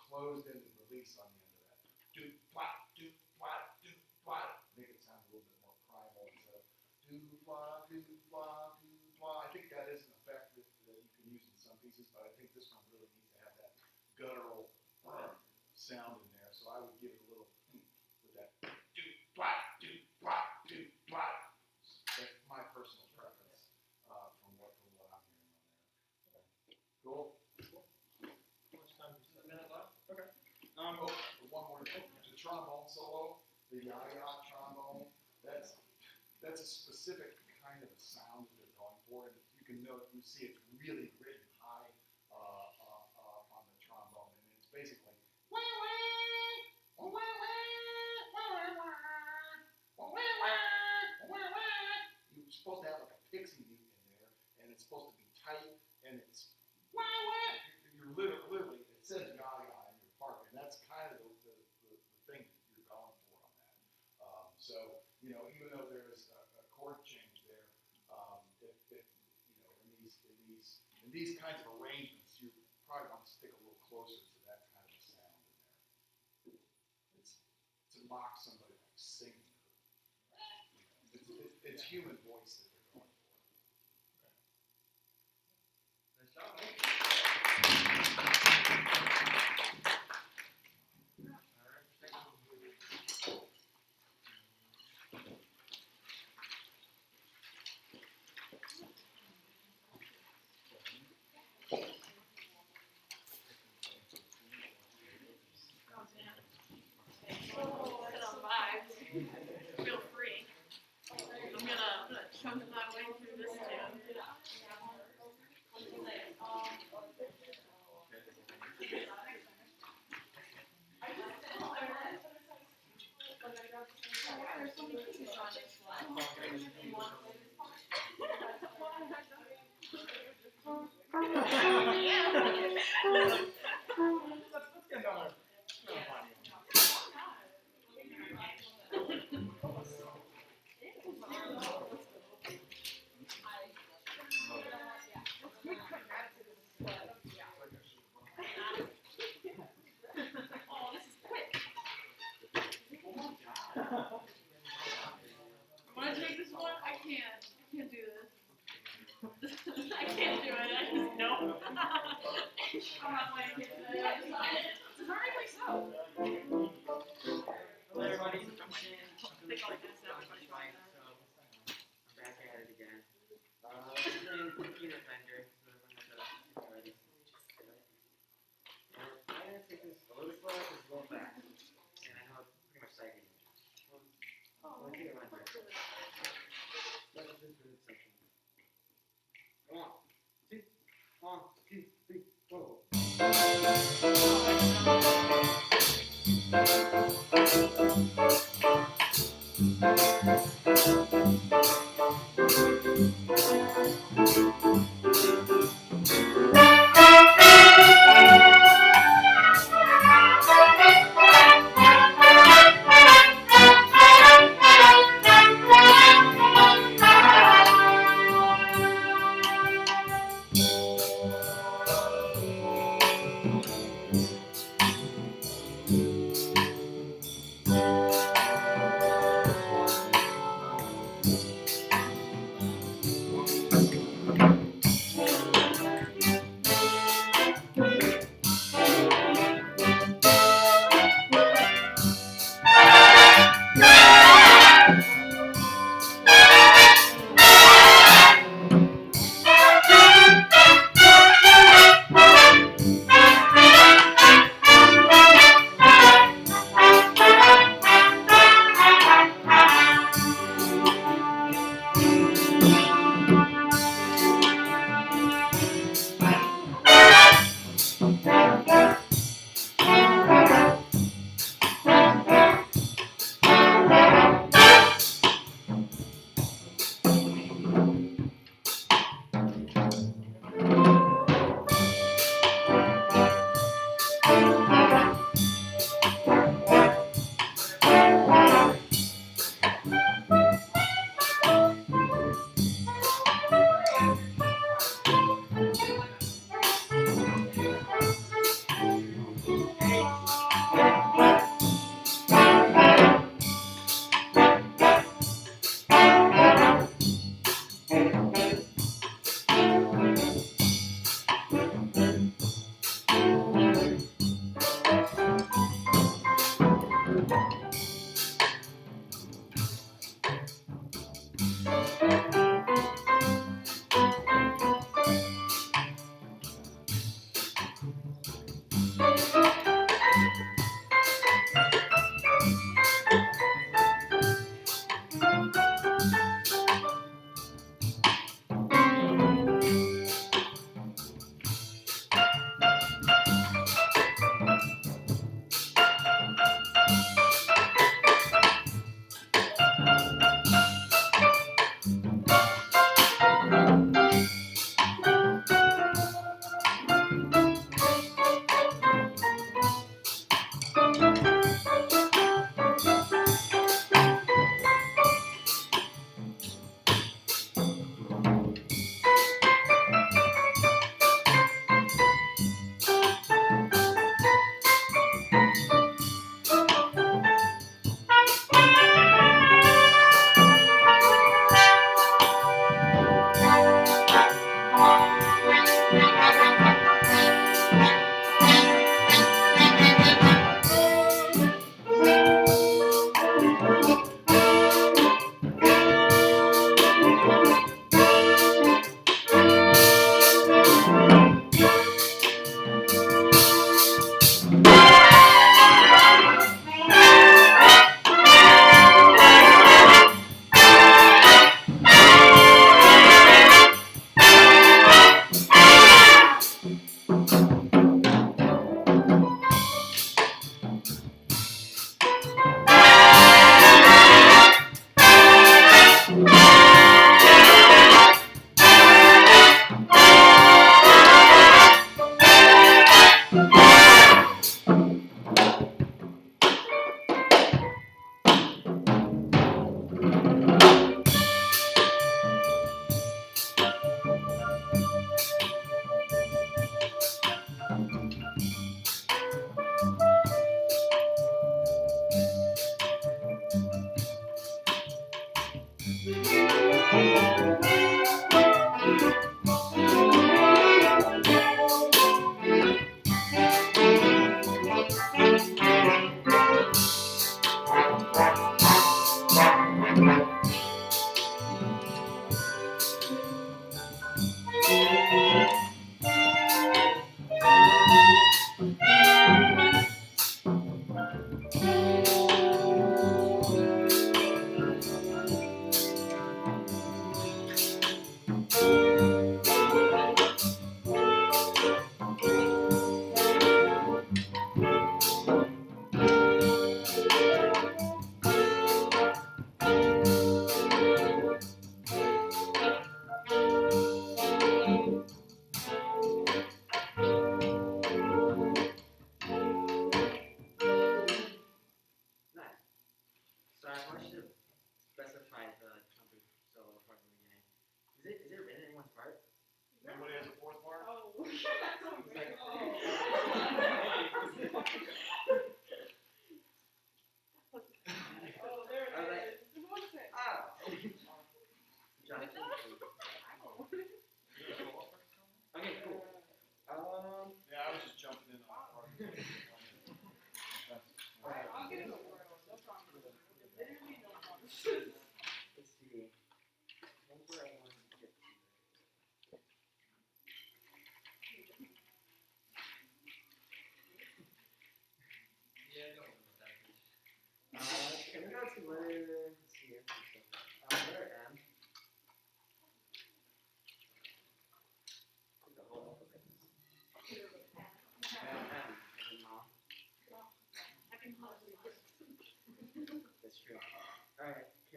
closed-ended release on the end of that. Doot, flop, doot, flop, doot, flop. Make it sound a little bit more primal instead of doot, flop, doot, flop, doot, flop. I think that is an effect that you can use in some pieces, but I think this one really needs to have that guttural sound in there. So I would give it a little with that doot, flop, doot, flop, doot, flop. That's my personal preference from what I'm hearing on there. Cool. How much time do you A minute left. Okay. Oh, one more thing. The trombone solo, the yaya trombone. That's a specific kind of sound that they're going for, and you can note, you see it's really written high on the trombone, and it's basically you're supposed to have like a pixie mute in there, and it's supposed to be tight, and it's you're literally it says yaya in your part, and that's kind of the thing that you're going for on that. So even though there is a chord change there, if in these kinds of arrangements, you probably want to stick a little closer to that kind of a sound in there. It's to mock somebody like singing. It's human voice that they're going for. Nice job, Mike. All right, thank you. Feel free. I'm gonna chunk Oh, I think I might okay. do it. That is into the section. One, two, three, go.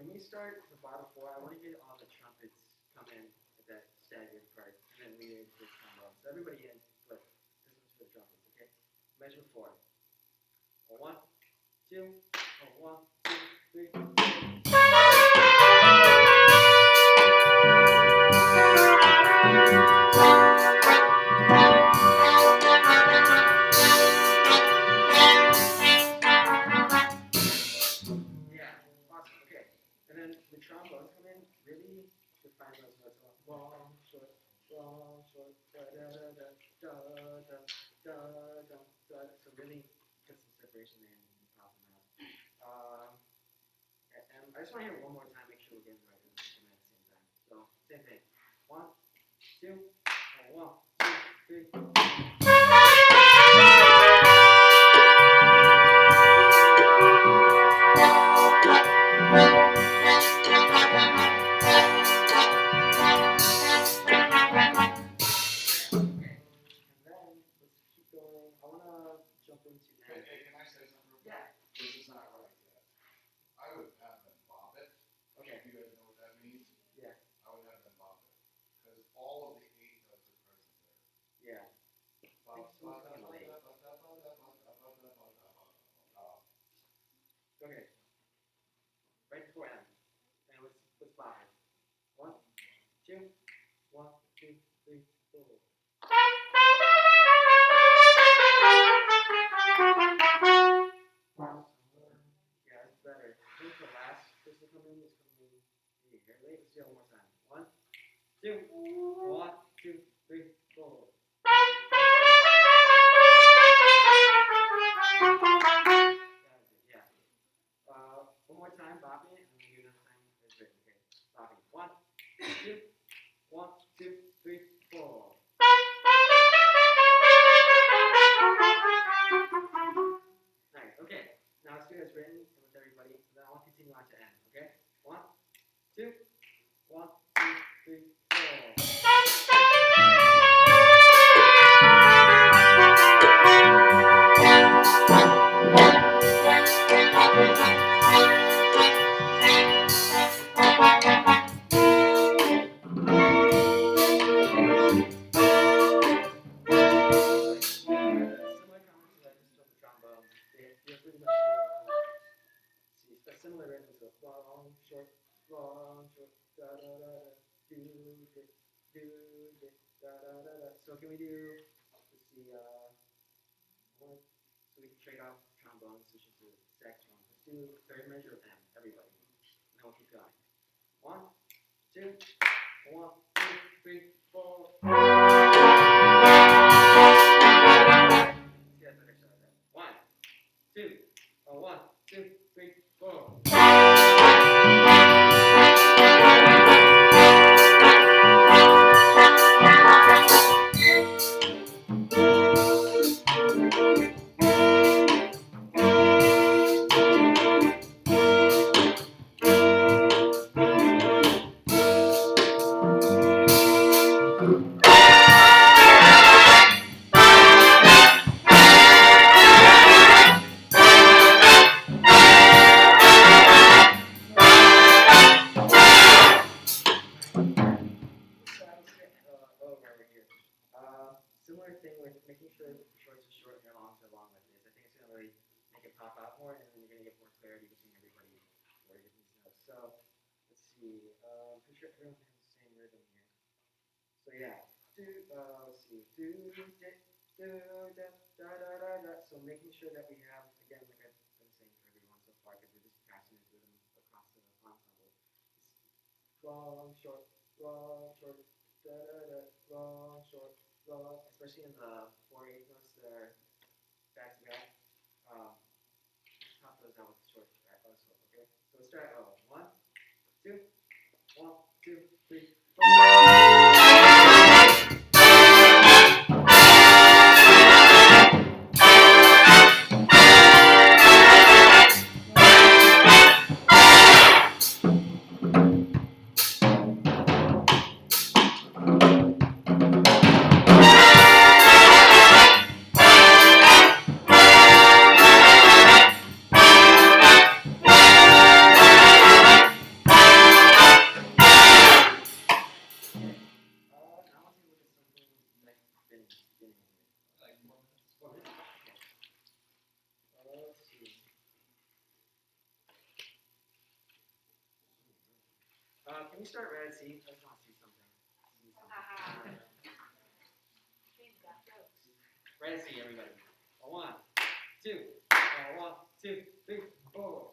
can we start the bottom four? I want to get all the trumpets come in at that staggered part, and then we in for trombone. So everybody in, but this one's for the trumpets, okay? Measure 4. A 1, 2, a 1, 2, 3. Yeah, awesome. Okay, and then the trombones come in really define those notes. Long, short, da da da da da da da da da. So really put some separation there and pop them out. And I just want to hear it one more time. Make sure we're getting the right rhythm at the same time. So same thing. 1, 2, 1, 2, 3. Hey, can I say something real quick? Yeah. This is not right yet. I would have them bop it. Okay. You guys know what that means? Yeah. I would have them bop it. Because all of the 8 notes are present there. Yeah. Okay. Right before M. And let's bop it. 1, 2, 1, 2, 3, 4. Yeah, it's better. I think the last person coming in is coming in here. Let's do it one more time. 1, 2, 1, 2, 3, 4. Yeah. One more time, bopping it, and then do another time as written. Okay, bopping. 1, 2, 1, 2, 3, 4. Nice. Okay. Now let's do it as written and with everybody. Then I'll continue on to N. Okay. 1, 2, 1, 2, 3, 4. Similar comments that I just told the trombones. They're pretty much see, a similar rhythm to long, short, da da da da, do da da da da da. So can we do? Let's see. So we can trade off trombones, switch into saxophone. Let's do third measure of M. Everybody. And then we'll keep going. 1, 2, 1, 2, 3, 4. Yeah, better start that. 1, 2, 1, 2, 3, 4. Similar thing with making sure that the shorts are short and your longs are long like this. I think it's going to really make it pop out more, and then you're going to get more clarity between everybody where you're getting these notes. So, let's see. Pretty sure everyone has the same rhythm here. So, yeah. Let's see. Do, da, da, da, da, da. So, making sure that we have, again, like I've been saying for everyone so far, because we're just passing this rhythm across the ensemble. Long, short, da, da, da, long, short, long, especially in the 4/8 notes that are back to back. Top those out with the short slope, okay? So let's start 1, 2, 1, 2, 3, 4. Can we start red? See, I just want to see something. Red C, everybody. A 1, 2, 1, 2, 3, 4.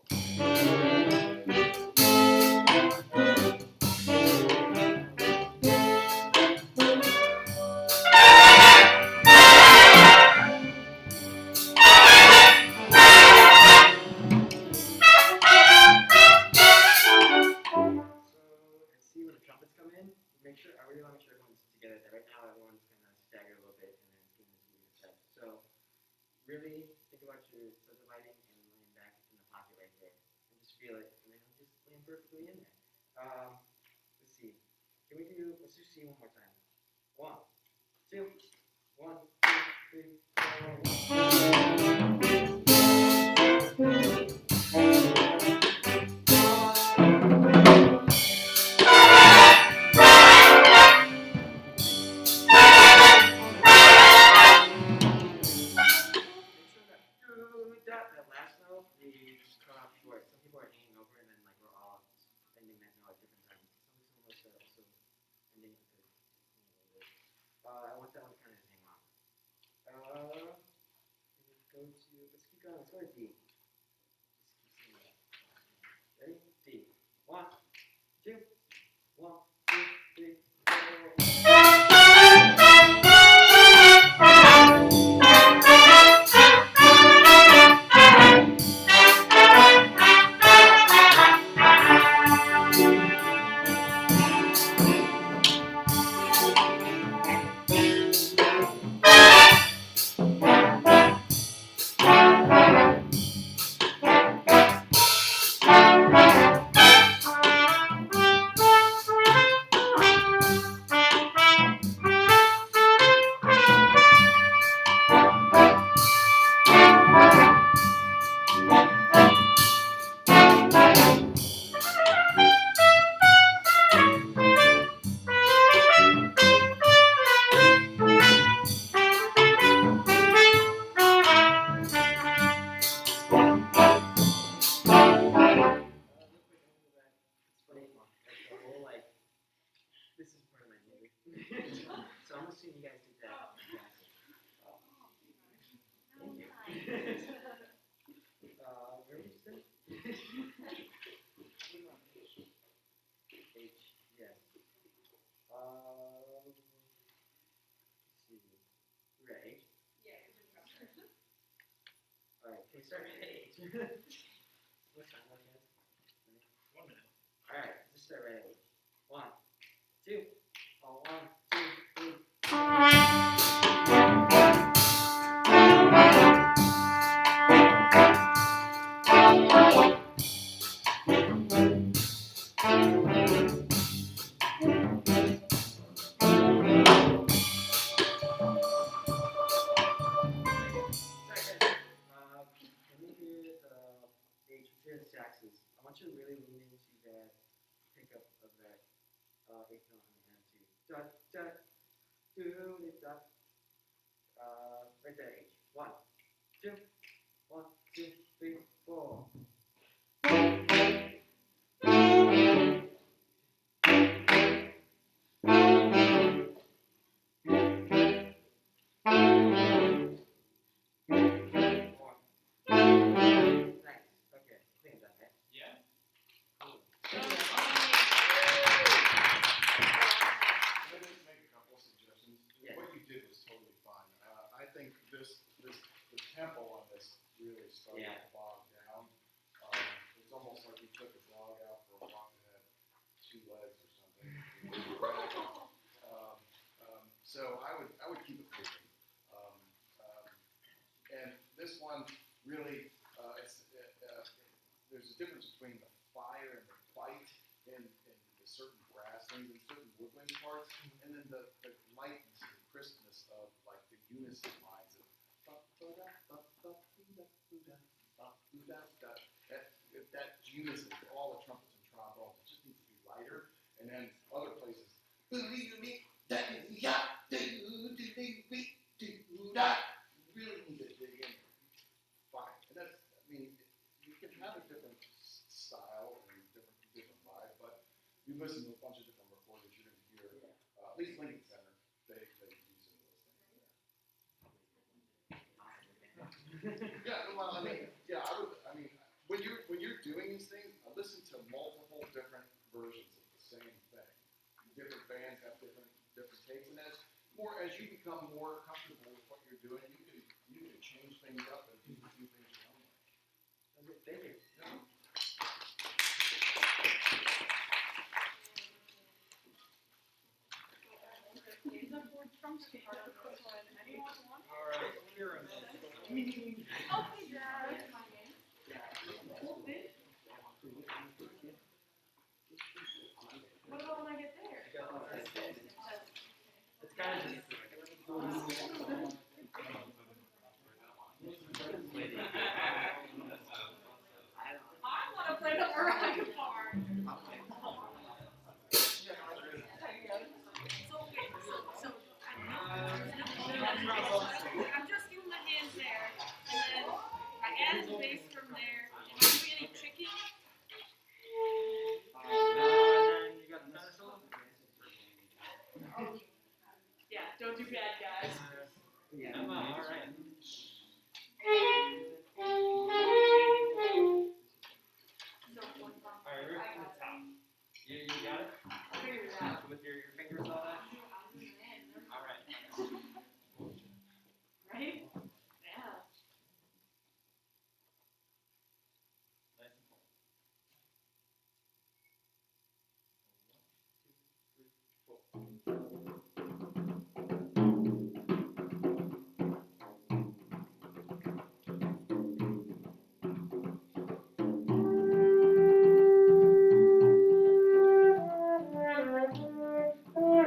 See when the trumpets come in, make sure, I really want to make sure everyone's together. Right now, everyone's kind of staggered a little bit and then it's giving this weird effect. So, really think about your subdividing and laying back in the pocket right there. And just feel it. And then just land perfectly in there. Let's see. Let's do C one more time. 1, 2, 1, 2, 3, 4. That last note, we just cut off short. Some people are hanging over and then like we're all ending that note at different times. Some of us are also ending it because I want that one to kind of hang on. Let's keep going. Let's go to D. Ready? D. 1, 2, 1, 2, 3, 4. This is part of my day. So I'm assuming you guys did that. Thank you. Where did you say? H, yes. Let's see. We're at H? Alright, can we start at H? What time was it? 1 minute. Alright, let's start right at H. 1, 2, 1, 2, 3. Saxes. I want you to really lean into that pickup of that eighth note on the end too. Dot dot do dot. Right there, H. 1, 2, 1, 2, 3, 4. The tempo on this really started to bog down. It's almost like you took a dog out for a walk that had 2 legs or something. So I would keep it moving. And this one really, there's a difference between the fire and the bite in certain grasslands and certain woodland parts, and then the lightness and crispness of like the unison lines of that unison, all the trumpets and trombones, it just needs to be lighter, and then other places, really need to dig in. Fine, and that's, I mean, you can have a different style and different vibe, but you listen to a bunch of different recordings, you're gonna hear, at least Lincoln Center, they do some of those things there. Yeah, well, I mean, yeah, I mean, when you're doing these things, I listen to multiple different versions of the same thing. Different bands have different takes, and as you become more comfortable with what you're doing, you can change things up and do things your own way. Okay, thank you. Alright, we're in. Okay, guys. What about when I get there? It's kind of just. I wanna play the Mariah part. I'm just doing my hands there, and then I added the bass from there. Am I doing any tricking? You got the tenor solo? Yeah, don't do bad, guys. Yeah. Alright. Alright, we're to the top. You got it? I'll figure it out. With your fingers on that? Alright. Right? Yeah. Nice and full. 1, 2, 3, 4.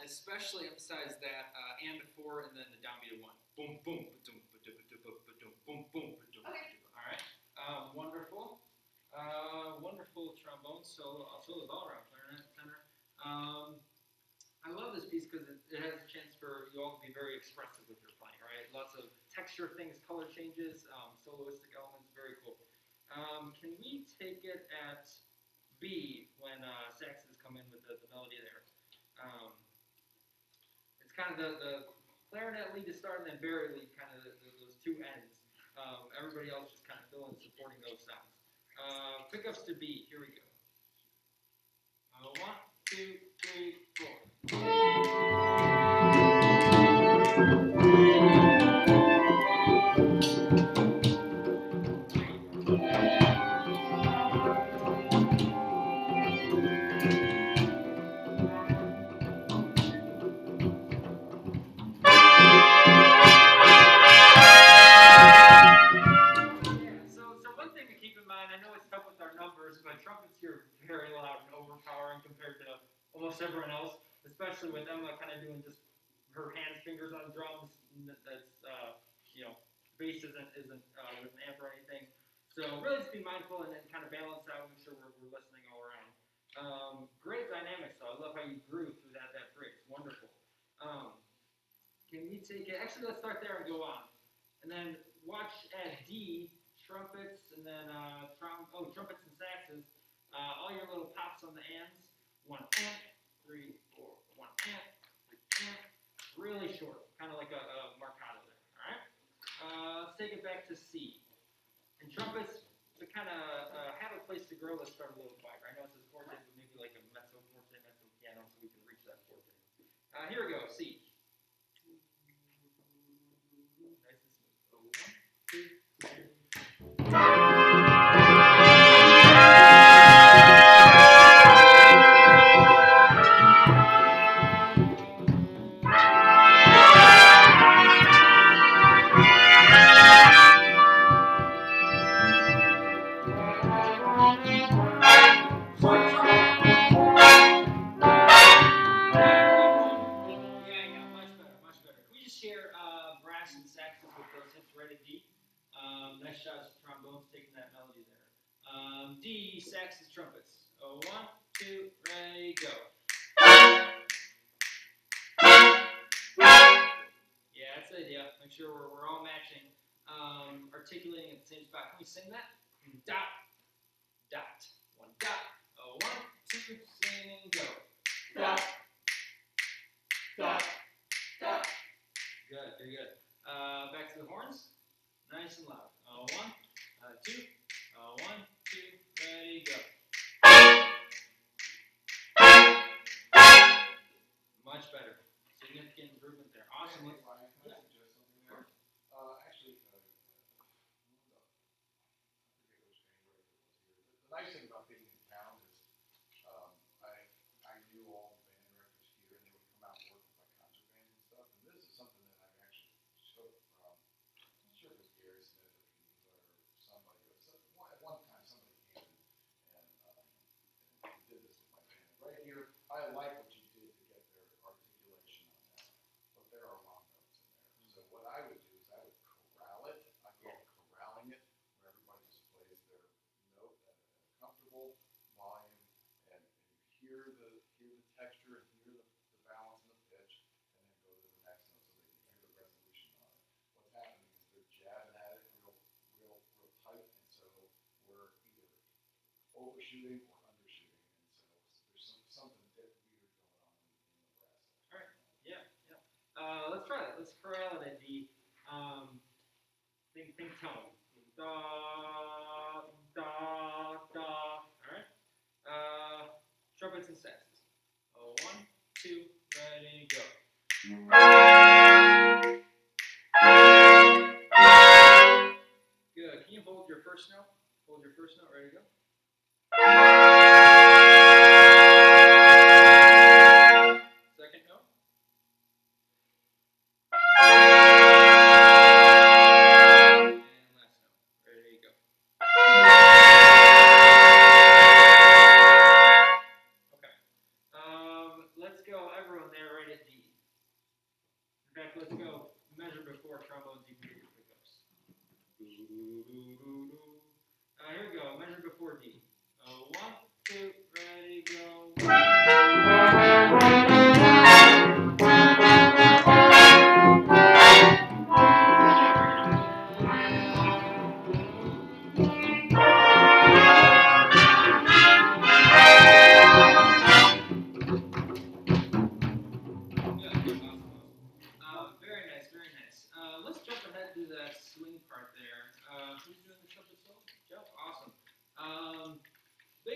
especially emphasize that and to 4 and then the downbeat of 1. Boom, boom, ba-doom, ba-doom, ba-doom, ba-doom, boom, boom, ba-doom, Okay. ba-doom. All right. Wonderful. Wonderful trombone solo, also the all-around clarinet tenor. I love this piece because it has a chance for you all to be very expressive with your playing, right? Lots of texture things, color changes, soloistic elements, very cool. Can we take it at B when saxes come in with the melody there? It's kind of the clarinet lead to start and then barry lead, kind of those two ends. Everybody else just kind of fill in supporting those sounds. Pickups to B, here we go. 1, 2, 3, 4. So one thing to keep in mind, I know it's tough with our numbers, but trumpets here are very loud and overpowering compared to almost everyone else, especially with Emma kind of doing just her hands, fingers on drums. That's bass isn't with an amp or anything. So really just be mindful and then kind of balance out, make sure we're listening all around. Great dynamics though. I love how you grew through that phrase. Wonderful. Can we take it? Actually, let's start there and go on. And then watch at D, trumpets, and then trumpets and saxes. All your little pops on the ands. 1 amp, 3, 4, 1 amp, 3 amp. Really short, kind of like a marcato there. All right. Let's take it back to C. And trumpets, to kind of have a place to grow, let's start a little quieter. I know it says forte, but maybe like a mezzo forte, mezzo piano, so we can reach that forte. Here we go. C. Nice and smooth. 1, 2, much better. Can we just share brass and saxes with those hits right at D? Nice shots, trombones taking that melody there. D, saxes, trumpets. 1, 2, ready, go. Yeah, that's the idea. Make sure we're all matching, articulating at the same spot. Can we sing that? Dot, dot, 1 dot. 1, 2, sing and go. Dot, dot, dot. Good, very good. Back to the horns. Nice and loud. 1, 2, 1, 2, ready, go. Much better. Significant improvement there. Awesome. Hey, Ryan, can I suggest something there? Actually, I forget which January it was here. The nice thing about being in town is I knew all the band directors here, and they would come out and work with my concert bands and stuff. And this is something that I've actually took from, I'm not sure if it was Gary Smith or somebody. At one time, somebody came and did this with my band. Right here, I like what you did to get their articulation on that, but there are long notes in there. So what I would do is I would corral it. I call it corralling it, where everybody just plays their note at a comfortable volume, and you hear the texture and hear the balance and the pitch, and then go to the next note so they can hear the resolution on it. What's happening is they're jabbing at it real tight, and so we're either overshooting or undershooting, and so there's something weird going on in the brass. All right. Yeah. Let's try that. Let's corral it at D. Think tone. Da, da, da. All right. Trumpets and saxes. 1, 2, ready, go. Good. Can you hold your first note? Hold your first note. Ready to go. Second note. And last note. Ready to go. Okay. Let's go, everyone there, right at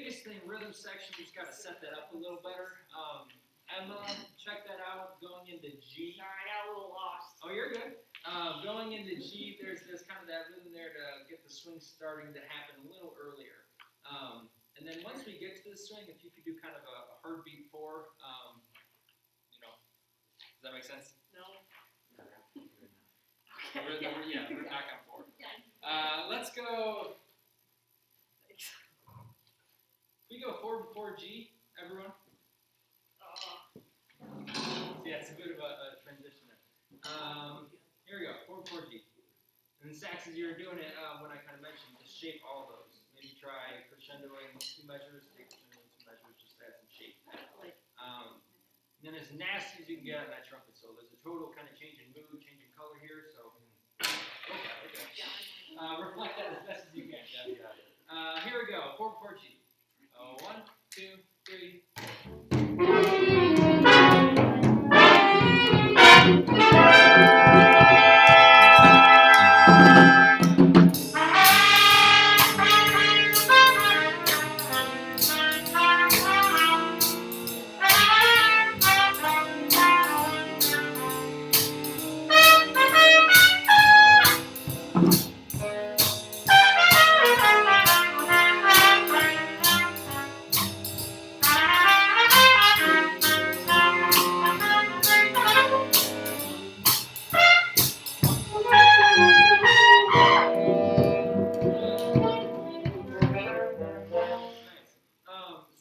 biggest thing, rhythm section, we just gotta set that up a little better. Emma, check that out going into G. Sorry, I got a little lost. Oh, you're good. Going into G, there's kind of that rhythm there to get the swing starting to happen a little earlier. And then once we get to the swing, if you could do kind of a heartbeat 4, does that make sense? No. We're back on 4. Let's go. We go 4-4-G, everyone. Yeah, it's a bit of a transition there. Here we go, 4-4-G. And then saxes, you're doing it when I kind of mentioned, just shape all of those. Maybe try crescendoing 2 measures, take crescendoing 2 measures, just to add some shape. And then as nasty as you can get on that trumpet solo. There's a total kind of change in mood, change in color here, so okay. Reflect that as best as you can, Jeff. Here we go, 4-4-G. 1, 2, 3.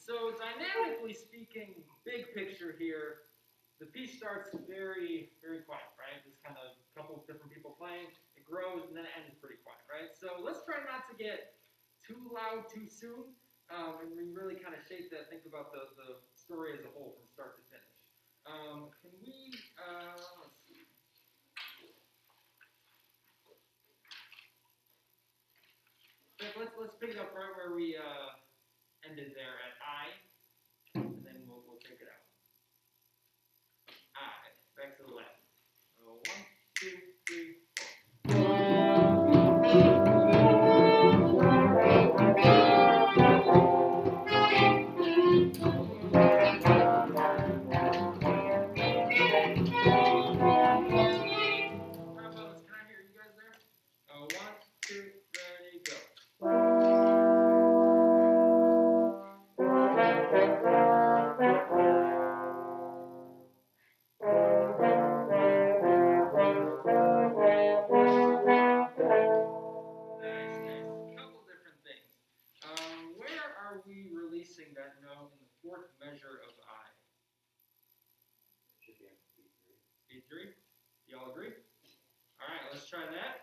So dynamically speaking, big picture here, the piece starts very, very quiet, right? There's kind of a couple of different people playing, it grows, and then it ends pretty quiet, right? So let's try not to get too loud too soon, and we really kind of shape that, think about the story as a whole from start to finish. Can we, let's see. Let's pick it up right where we ended there at I, and then we'll take it out. I, back to the left. 1, 2, 3, 4. Trombones, can I hear you guys there? 1, 2, ready, go. That note in the 4th measure of I. Should be on B3. Y'all agree? All right, let's try that.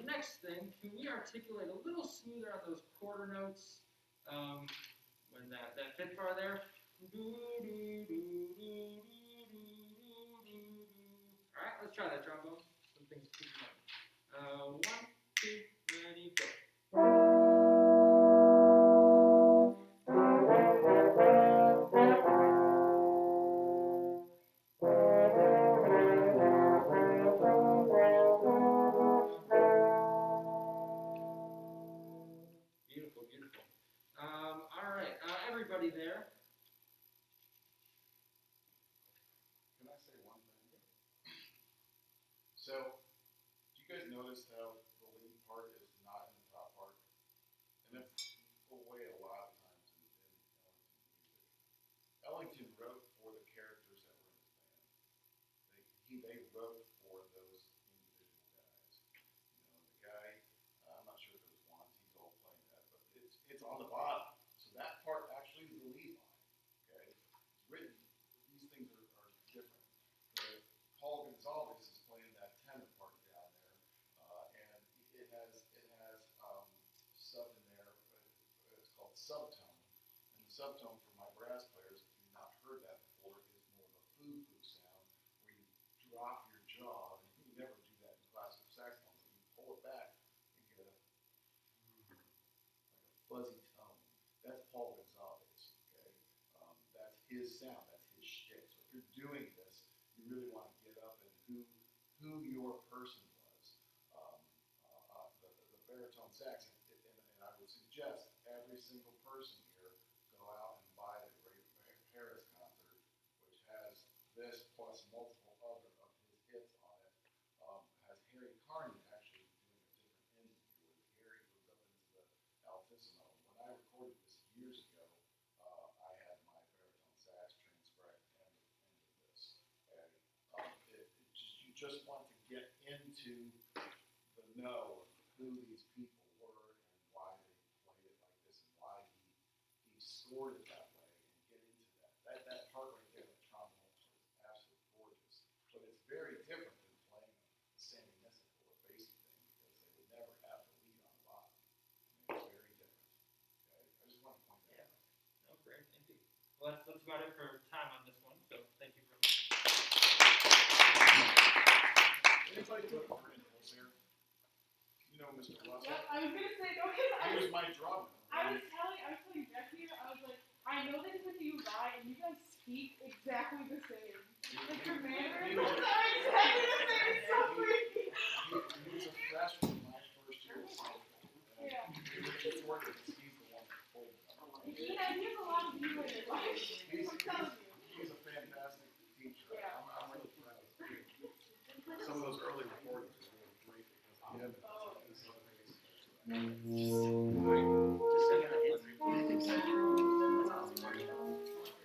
Next thing, can we articulate a little smoother on those quarter notes? When that 5th bar there. All right, let's try that trombone. Some things to keep in mind. 1, 2, ready, go. Beautiful, beautiful. All right, everybody there. Can I say one thing? So, do you guys notice how the lead part is not in the top part? And that's the way a lot of times in Ellington music. Ellington wrote for the characters that were in his band. They wrote for those individual guys. The guy, I'm not sure if it was Wanty's all playing that, but it's on the bottom. So that part actually is the lead line. Okay, it's written. These things are different. Paul Gonzalez is playing that tenor part down there, and it has sub in there. It's called subtone, and the subtone for my brass players, if you've not heard that before, is more of a foo-foo sound where you drop your jaw. And you never do that in classical saxophone, but you pull it back and get like a fuzzy tone. That's Paul Gonzalez. Okay, that's his sound. That's his shtick. So if you're doing this, you really want to get up and who your person was. The baritone sax, and I would suggest every single person here this plus multiple other of his hits on it. Has Harry Carney actually doing a different interview with Harry goes up into the altissimo. When I recorded this years ago, I had my baritone sax transcribed into this. And you just want to get into the know of who these people were and why they played it like this and why he scored it that way and get into that. That part right there, that trombone is absolutely gorgeous. But it's very different than playing the Sammy Nissick or Basie thing because they would never have the lead on live. I mean, it's very different. Okay? I just want to point that out. No, great, thank you. Well, that's about it for time on this one, so thank you very much. Anybody do it for intervals here? You know Mr. Russell? Yep, I was gonna say, no, because He was my drummer. I was telling Jesse, I was like, I know that when you ride and you guys speak exactly the same. Like your mannerisms are exactly the same. It's so freaky. He was a freshman my first year of high school. Yeah. He's the one that pulled me up. He has a lot of you in his life. I'm telling you. He's a fantastic teacher. Yeah. I'm really proud of him. Some of those early recordings were really great because of him and his other bass.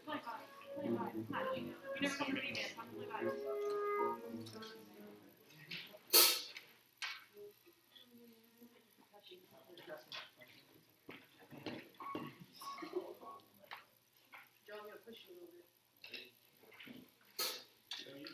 Play vibes. How do you know? You never come to me, man. Come play vibes. Joe, I'm gonna push you a little bit. Thank you.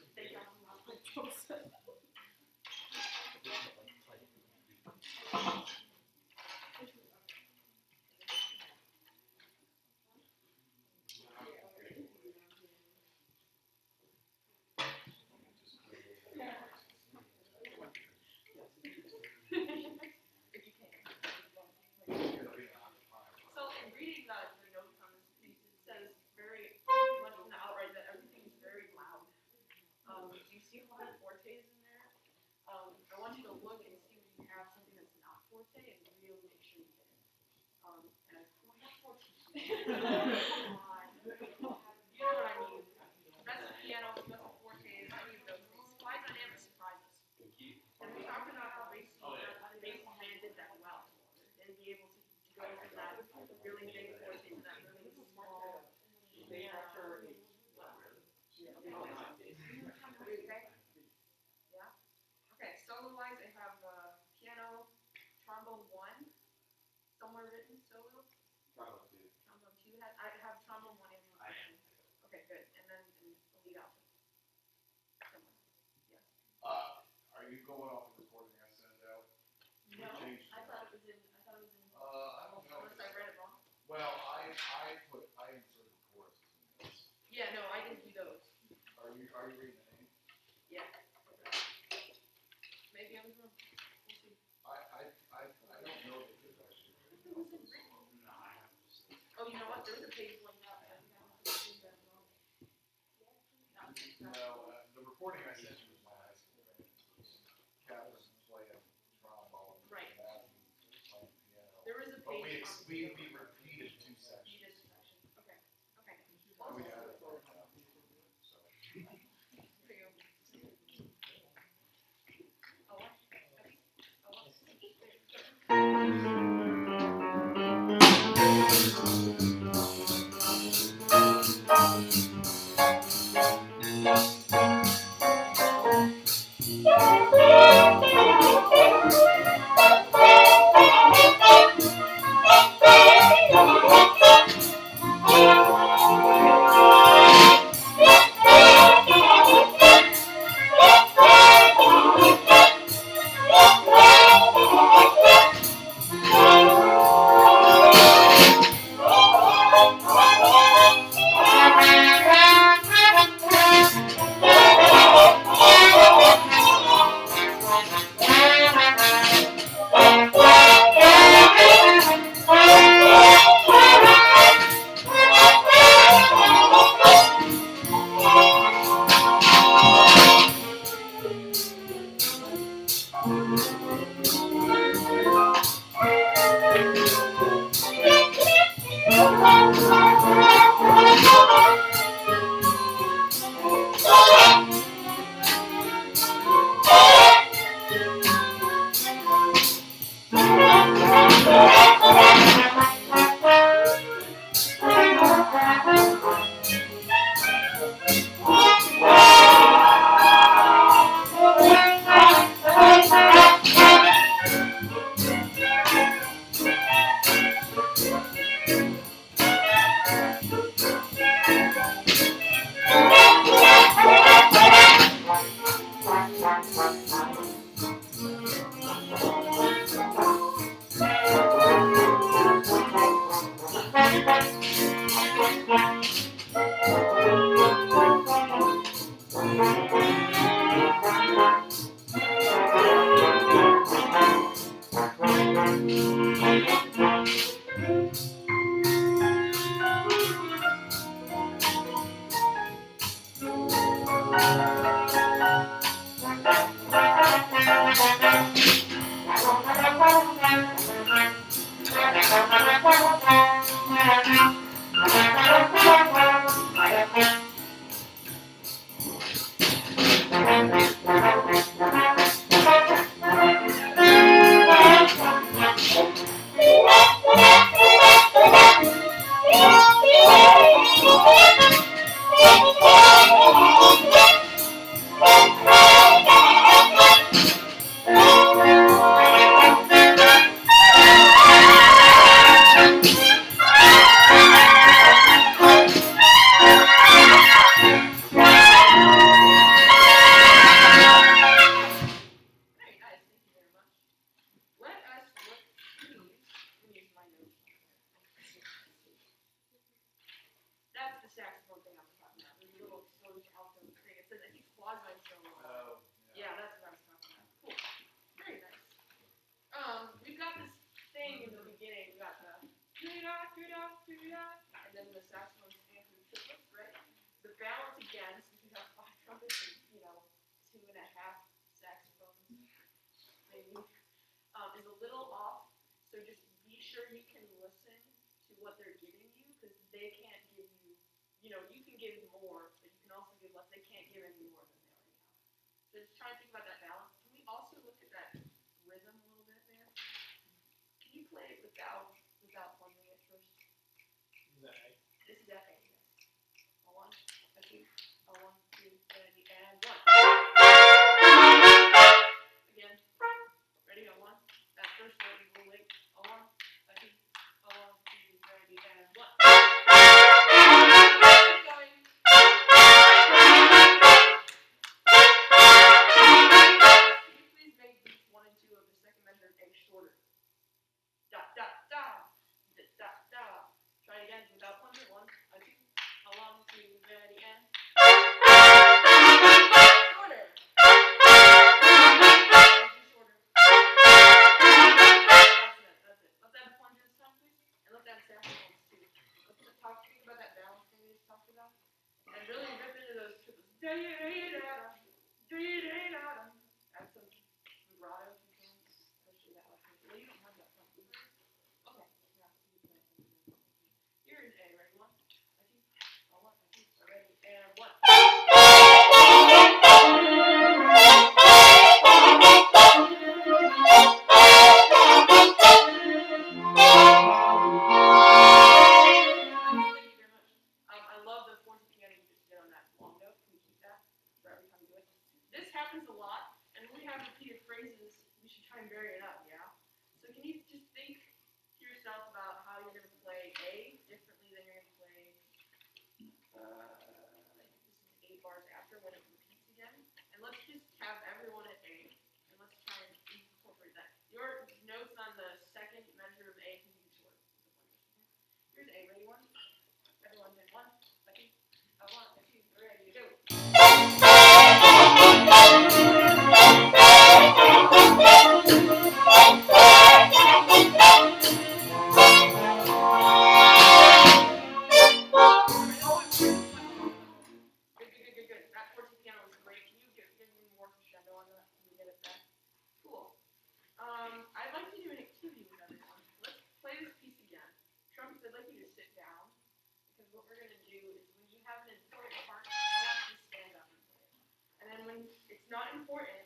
If you can. So in reading the notes on this piece, it says very much in the outright that everything is very loud. Do you see a lot of fortes in there? I want you to look and see when you have something that's not forte and really make sure you get it. And well, not forte. Come on. You know what I mean. That's a piano, that's a forte, I need those things. Why dynamic surprises? And we talked about how bass man did that well. And be able to go from that really big forte to that really small piano. Yeah. Okay, solo wise, I have piano, trombone 1, somewhere written solo. Trombone 2 I have trombone 1 and 1. Okay, good. And then the lead alto. Somewhere. Yes. Are you going off the recording I sent out? No, Changed I it. thought it was in. I don't know. Unless I read it wrong. Well, I inserted choruses in this. Yeah, no, I didn't do those. Are you reading the name? Yeah. Maybe I was wrong. We'll see. I don't know that it actually. It was in written. Oh, you know what? There was a page like that. I think I must have done that wrong. Well, the recording I sent you was my high school band. Catherine playing trombone. Right. Matthew playing piano. There was a But page. we repeated 2 sections. You did section. Okay. Okay. And we had it like that. So. Here you go. Oh, what? Very nice, thank you very much. Let us look, please, use my notes. That's the saxophone thing I'm talking about. There's a little exposed alto thing. It says that he's quasi solo. Oh, Yeah, that's what I was talking about. Cool. Very nice. We've got this thing in the beginning. We got the and then the saxophone stand through triplets, right? The balance again, since we have 5 trumpets and 2.5 saxophones, maybe, is a little off. So just be sure you can listen to what they're giving you, because they can't give you, you can give more, but you can also give less. They can't give any more than they already have. So just try and think about that balance. Can we also look at that rhythm a little bit there? Can you play it without plunging it first? This is F8, yes. A 1, a 2, a 1, 2, ready, and 1. Again. Ready, a 1. That first note is a little late. A 1, a 2, a 1, 2, ready, and 1. Keep going. Can you please make beats 1 and 2 of the second measure of A shorter? Da, da, da. Da, da, da. Try it again without plunger. 1, a 2, a 1, 2, ready, and shorter. And D shorter. That's it. Let's add a plunger this time, please. And let's add saxophones too. Let's think about that balance thing we just talked about. And really rip into those triplets. Add some vibrato if you can. I'll show you that last one. Well, you don't have that one. Okay. Yeah. Here is A. Ready? 1, a 2, a 1, a 2, a ready, and 1. Thank you very much. I love the forte piano you just did on that long note. Can we keep that for every time we do it? This happens a lot, and when we have repeated phrases, we should try and vary it up, yeah? So can you just think to yourself about how you're going to play A differently than you're going to play, this is 8 bars after when it repeats again. And let's just have everyone at A, and let's try and incorporate that. Your notes on the second measure of A can be short. Here's A, ready? 1. Everyone hit 1, a 2, a 1, a 2, ready, go. Good. That forte piano was great. Can you give me more crescendo on that? Can we get it back? Cool. I'd like to do an activity with everyone. Let's play this piece again. Trumpets, I'd like you to sit down, because what we're going to do is when you have an important part, I want you to stand up and play it. And then when it's not important,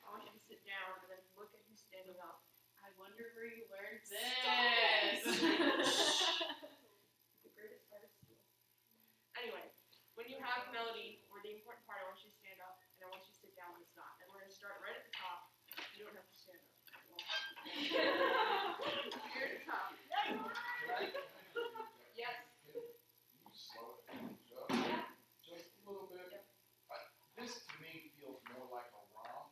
I want you to sit down and then look at who's standing up. I wonder where you learned this. The greatest art of school. Anyway, when you have melody or the important part, I want you to stand up, and I want you to sit down when it's not. And we're going to start right at the top. You don't have to stand up. Here at the top. Yes. Can you slow it down just a little bit? Yep. This to me feels more like a romp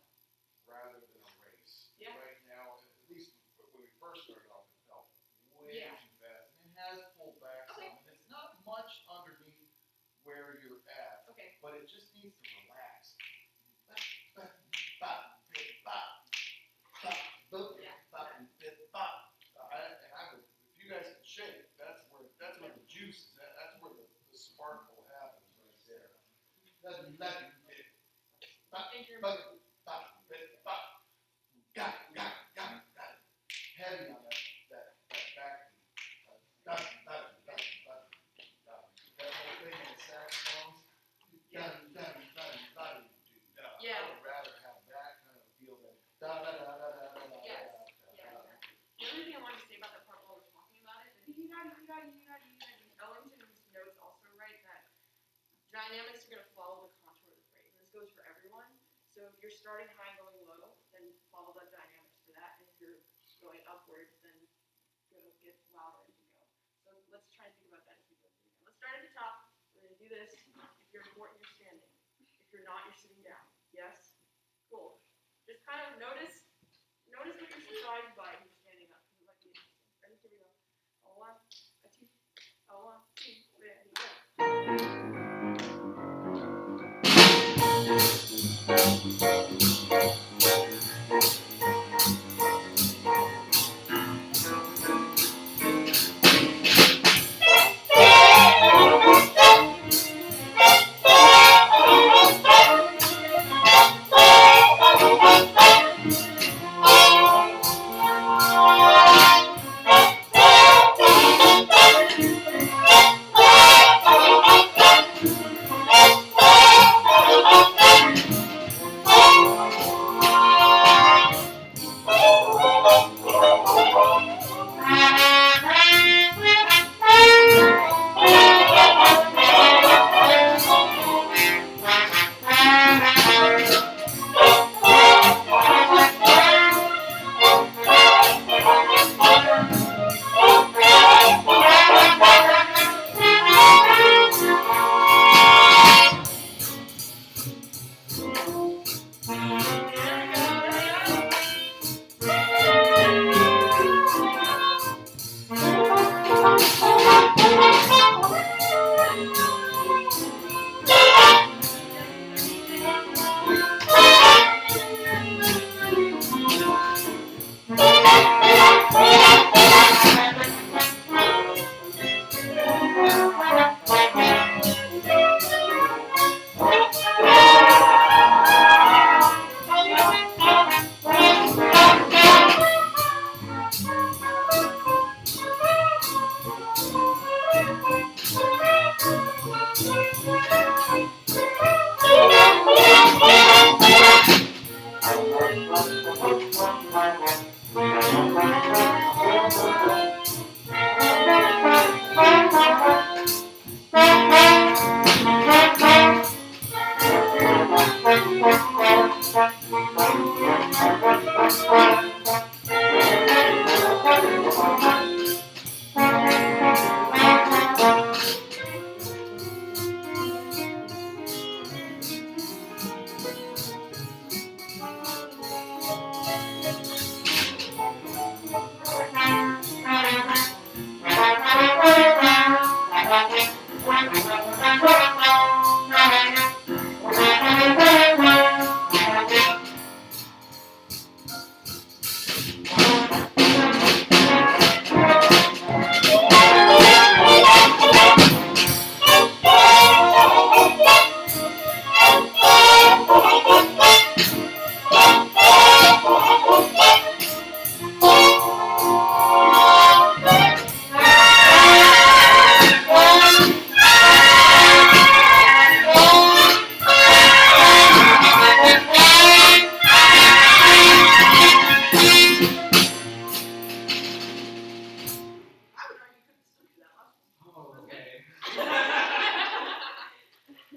rather than a race. Yeah. Right now, at least when we first started off, it felt way Yeah. too fast. And it has pulled back. Think you're got it. Heavy on that back. That whole thing in saxophones. Yeah. I Yeah. would rather have that kind of feel than da da da da da da da. Yes. Yeah. The other thing I wanted to say about that part while we're talking about it, Ellington's notes also write that dynamics are going to follow the contour of the phrase. And this goes for everyone. So if you're starting high and going low, then follow the dynamics for that. And if you're going upward, then go get louder as you go. So let's try and think about that as we go through again. Let's start at the top. We're going to do this. If you're important, you're standing. If you're not, you're sitting down. Yes? Cool. Just kind of notice what you're surprised by if you're standing up. Because it might be interesting. Ready? Here we go. A one, a two, a one, two, ready, go.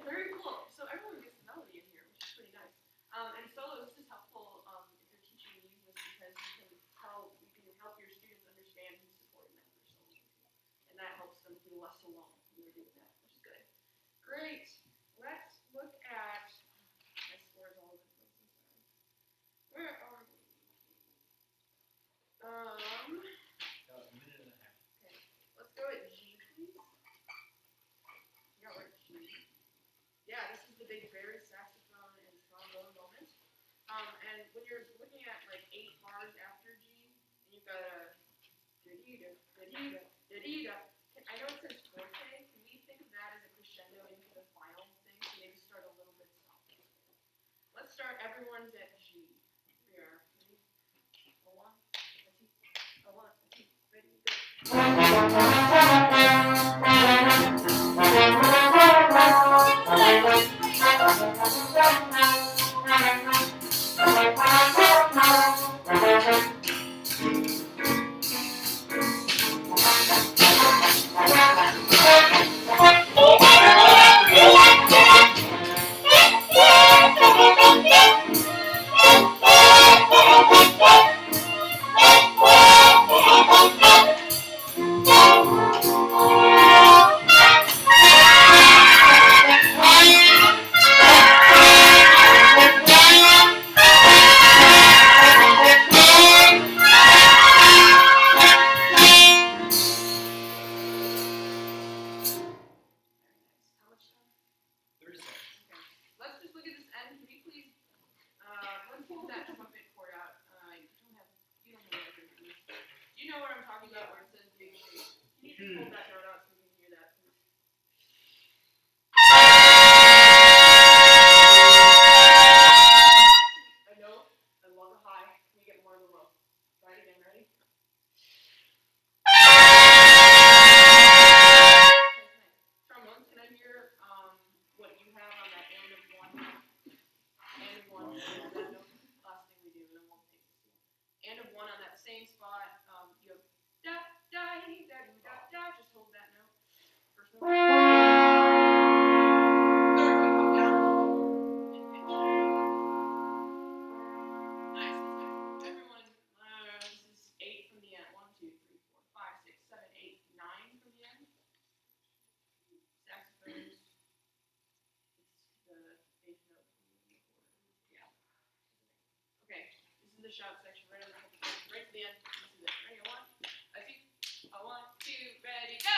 Very cool. So everyone gets melody in here, which is pretty nice. And solo, this is helpful if you're teaching music because you can help your students understand who's supporting them for solo. And that helps them feel less alone when they're doing that, which is good. Great. Let's look at my scores all over the place. Where are we? That was a minute and a half. Okay. Let's go at G, please. Yeah, we're at G. Yeah, this is the big very saxophone and trombone moment. And when you're looking at like 8 bars after G, and you've got a da-dee-da, da-dee-da, da-dee-da. I know it says forte. Can we think of that as a crescendo into the final thing? So maybe start a little start. Everyone's at G. We are ready. A one, a two, a one, a two. Ready, go. How much time? 30 seconds. Okay. Let's just look at this end. Can you please, let's pull that trumpet chord out. You don't have that. Do you know what I'm talking about where it says big shape? Can you just pull that note out so we can hear that, please? A note. I love a high. Can we get more of a low? Try it again. Ready? Trombones, can I hear what you have on that end of one? And of one. That note. Last thing we do, and then we'll take this one. And of one on that same spot. You have da da da da da. Just hold that note. First note. Third one, come down in pitch. Nice, that's nice. Everyone, this is 8 from the end. 1, 2, 3, 4, 5, 6, 7, 8, 9 from the end. Saxophones. It's the 8th note from the chord. Yeah. Okay, this is the shout section right on the top of the right to the end. This is it. Ready? A 1, a 2, a 1, 2, ready, go!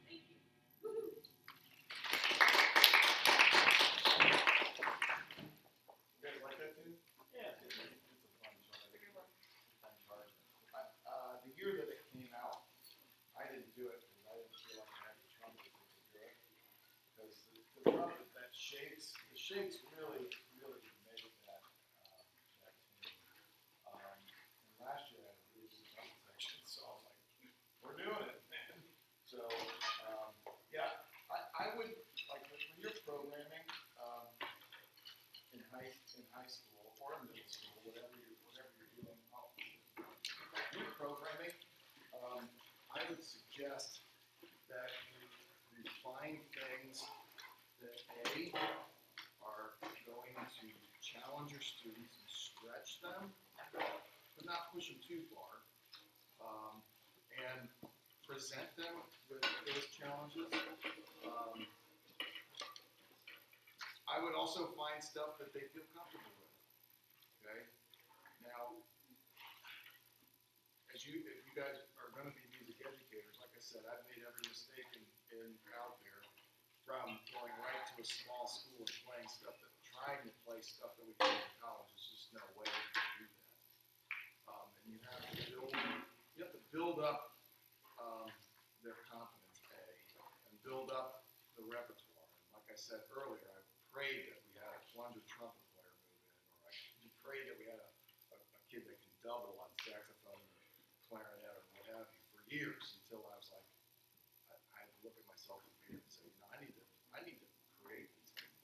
Thank you. Woo-hoo. You guys like that tune? Yeah. It's a fun chart. It's a good one. Fun chart. The year that it came out, I didn't do it because I didn't feel like I had the trumpet to do it. Because the trumpet, that shakes, the shakes really, really make that, that tune. And last year I had a really good trumpet section, so I was like, we're doing it, man. So, yeah, I would, like, when you're programming, in high school or in middle school, whatever you're doing, you're programming, I would suggest that you find things that are going to challenge your students and stretch them, but not push them too far, and present them with those challenges. I would also find stuff that they feel comfortable with. Okay? Now, if you guys are going to be music educators, like I said, I've made every mistake in out there, from going right to a small school and playing stuff trying to play stuff that we do in college. There's just no way to do that. And you have to build up their confidence, and build up the repertoire. And like I said earlier, I prayed that we had a plunger trumpet player move in, or I prayed that we had a kid that can double on saxophone, clarinet, or what have you for years, until I was like, I had to look at myself in the mirror and say, I need to create these people.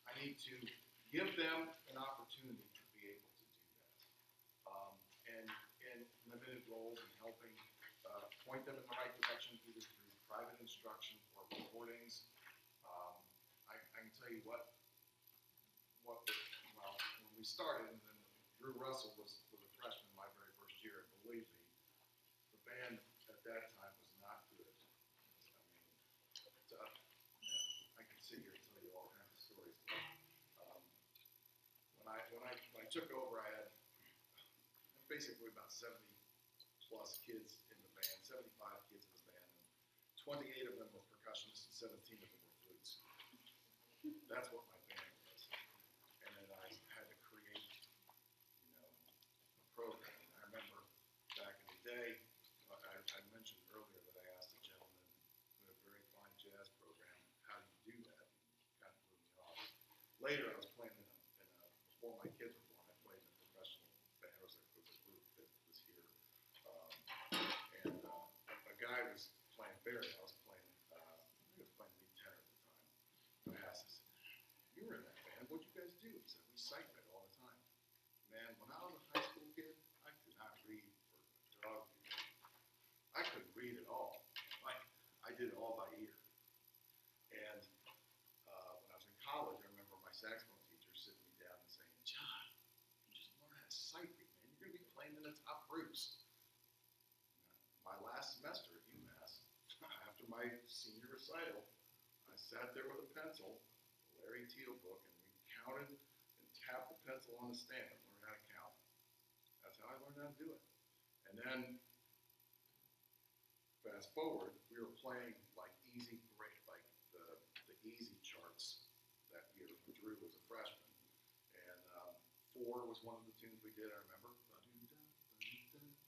I need to give them an opportunity to be able to do that. And limited roles and helping point them in the right direction, either through private instruction or recordings. I can tell you when we started, and then Drew Russell was a freshman my very first year, and believe me, the band at that time was not good. I can sit here and tell you all kinds of stories. When I took over, I had basically about 70 plus kids in the band, 75 kids in the band, and 28 of them were percussionists and 17 of them were flutes. That's what my band was. Barry, I was playing, I think I was playing lead tenor at the time. And I asked, I said, you were in that band, what'd you guys do? He said, we sight read all the time. Man, when I was a high school kid, I could not read for a dog. I couldn't read at all. Like, I did it all by ear. And when I was in college, I remember my saxophone teacher sitting me down and saying, John, you just learn how to sight read, man. You're going to be playing in the top groups. My last semester at UMass, after my senior recital, I sat there with a pencil, a Larry Teal book, and we counted and tapped the pencil on the stand and learned how to count. That's how I learned how to do it. And then, fast forward, we were playing like easy great, like the easy charts that year when Drew was a freshman. And 4 was one of the tunes we did, I remember.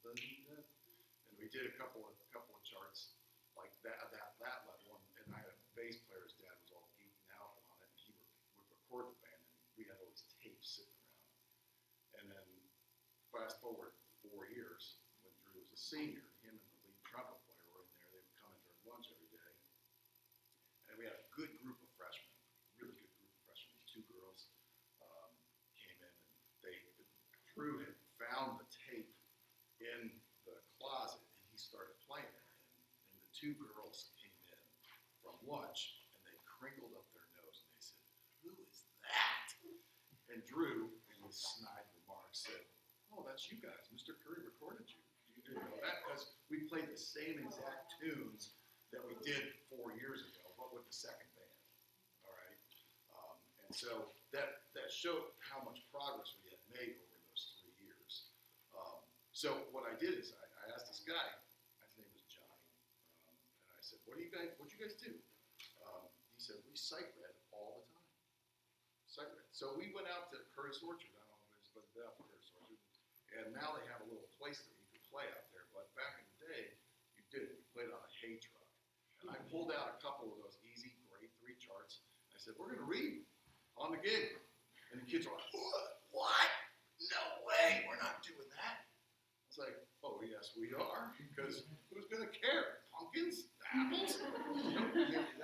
And we did a couple of charts like that level. And I had a bass player's dad was all geeking out on it, and he would record the band, and we had all these tapes sitting around. And then fast forward 4 years, when Drew was a senior, him and the lead trumpet player were in there. They would come in during lunch every day. And we had a good group of freshmen, really good group of freshmen. 2 girls came in, and Drew had found the tape in the closet, and he started playing it. And the 2 girls came in from lunch, and they crinkled up their nose, and they said, who is that? And Drew, in his snide remarks, said, oh, that's you guys. Mr. Curry recorded you. You didn't know that? Because we played the same exact tunes that we did 4 years ago, but with the second band. All right? And so that showed how much progress we had made over those 3 years. So what I did is I asked this guy, his name was Johnny, and I said, what'd you guys do? He said, we sight read all the time. Sight read. So we went out to Curtis Orchard. I don't know if it's been out to Curtis Orchard. And now they have a little place that you could play out there. But back in the day, you did. You played on a hay truck. And I pulled out a couple of those easy grade 3 charts. And I said, we're going to read on the gig. And the kids are like, what? No way. We're not doing that. I was like, oh, yes, we are. Because who's going to care? Pumpkins? Apples?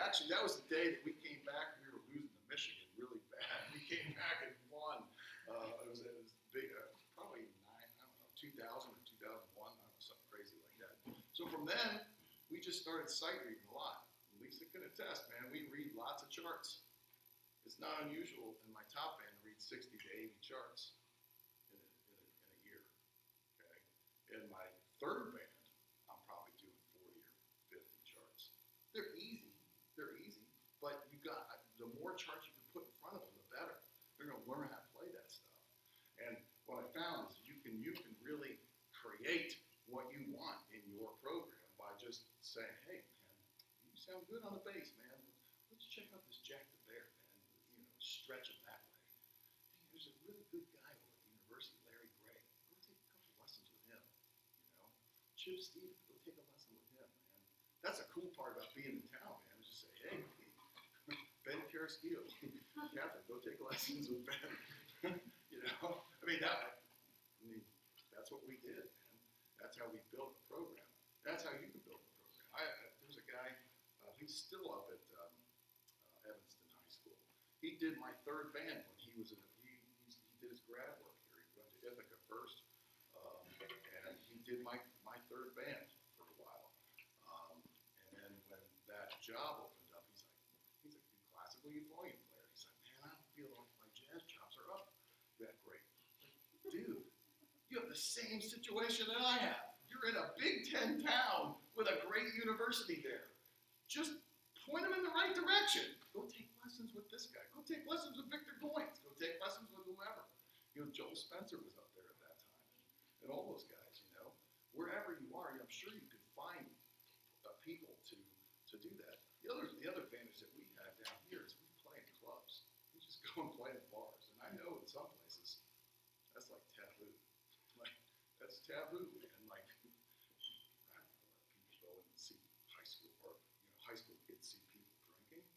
Actually, that was the day that we came back. We were losing to Michigan really bad. We came back and won. It was big, probably 2000 or 2001, I don't know, something crazy like that. So from then, we just started sight reading a lot. Lisa can attest, man, we read lots of charts. It's not unusual in my top band to read 60 to 80 charts in a year, okay? In my third band, I'm probably doing 40 or 50 charts. They're easy, but the more charts you can put in front of them, the better. They're gonna learn how to play that stuff. And what I found is you can really create what you want in your program by just saying, hey, man, you sound good on the bass, man. Let's check out this Jack the Bear, man. Stretch it that way. Hey, there's a really good guy over at the university, Larry Gray. Go take a couple lessons with him, Chip Stevens, go take a lesson with him, man. That's a cool part about being in town, man, is just say, hey, Ben Carrasquillo, Catherine, go take lessons with Ben. That's what we did, man. That's how we built a program. That's how you can build a program. There's a guy, he's still up at Evanston High School. He did my third band when he was he did his grad work here. He went to Ithaca first, and he did my third band for a while. And then when that job opened up, he's a classical euphonium player. He's like, man, I don't feel like my jazz chops are up that great. Dude, you have the same situation that I have. You're in a Big Ten town with a great university there. Just point them in the right direction. Go take lessons with this guy. Go take lessons with Victor Goins. Go take lessons with whoever. Joel Spencer was up there at that time, and all those guys. Wherever you are, I'm sure you could find people to do that. The other advantage that we have down here is we play in clubs. We just go and play in bars, and I know in some places that's like taboo. That's taboo, man. I don't know, people go and see high school kids see people drinking.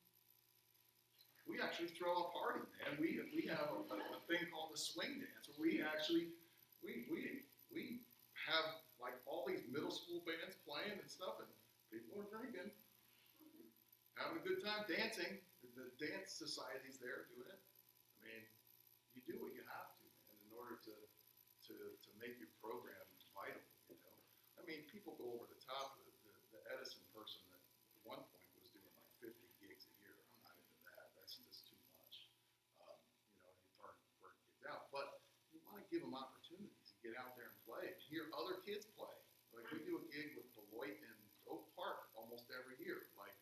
We actually throw a party, man. We have a thing called the swing dance, where we actually we have like all these middle school bands playing and stuff, and People are drinking, having a good time dancing. The dance society's there doing it. I mean, you do what you have to, man, in order to make your program vital, you know. I mean, people go over the top. The Edison person that at one point was doing like 50 gigs a year. I'm not into that. That's just too much. You know, you burn kids out. But you want to give them opportunities to get out there and play, and hear other kids play. Like we do a gig with Beloit in Oak Park almost every year. Like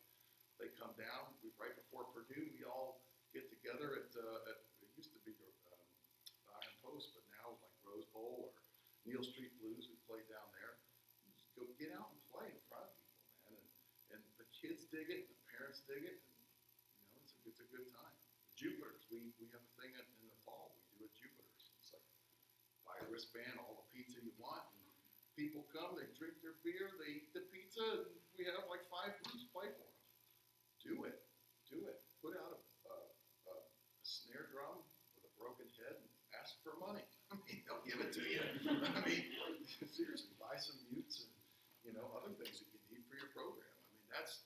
they come down right before Purdue. We all get together at it used to be the Iron Post, but now like Rose Bowl or Neal Street Blues. We play down there. You just go get out and play in front of people, man, and the kids dig it, and the parents dig it, and you know it's a good time. Jupiter's, we have a thing in the fall. We do at Jupiter's. It's like buy a wristband, all the pizza you want. And people come, they drink their beer, they eat the pizza, and we have like 5 groups play for them. Do it. Put out a snare drum with a broken head and ask for money. I mean, they'll give it to you. I mean, seriously, buy some mutes and, you know, other things that you need for your program. I mean, that's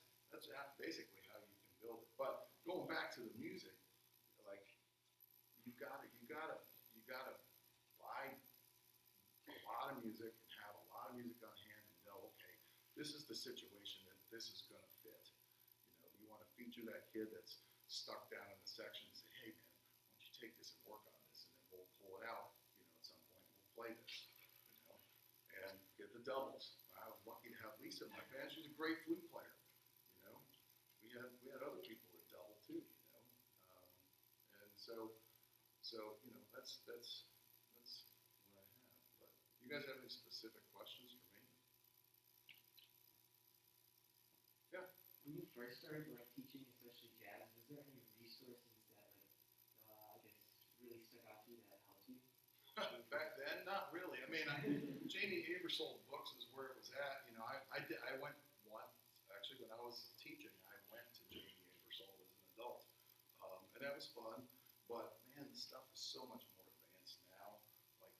basically how you can build it. But going back to the music, like, you gotta buy a lot of music and have a lot of music on hand and know, okay, this is the situation that this is gonna fit. You know, you wanna feature that kid that's stuck down in the section and say, hey man, why don't you take this and work on this, and then we'll pull it out, you know, at some point, and we'll play this, you know, and get the doubles. I was lucky to have Lisa in my band. She's a great flute player, you know. We had other people that double too, you know. And so, you know, that's what I have. But you guys have any specific questions for me? Yeah. When you first started like teaching, especially jazz, was there any resources that I guess really stuck out to you that helped you? Back then, not really. I mean, Jamie Aebersold books is where it was at. You know, I went once, actually, when I was teaching, I went to Jamie Aebersold as an adult. And that was fun. But, man, the stuff is so much more advanced now. Like,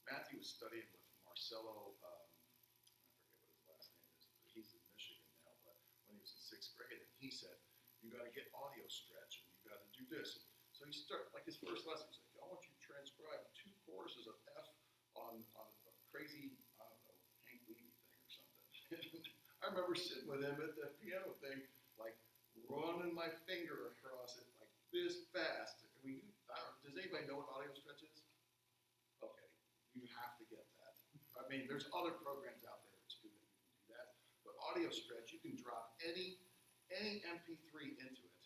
Matthew was studying with Marcello, I forget what his last name is, but he's in Michigan now. But when he was in 6th grade, and he said, you got to get audio stretch, and you got to do this. So he started, like his first lesson, he's like, I want you to transcribe 2 choruses of F on a crazy, I don't know, Hank Levy thing or something. I remember sitting with him at the piano thing, like running my finger across it like this fast. Does anybody know what audio stretch is? Okay, you have to get that. I mean, there's other programs out there that do that. You can do that. But audio stretch, you can drop any MP3 into it,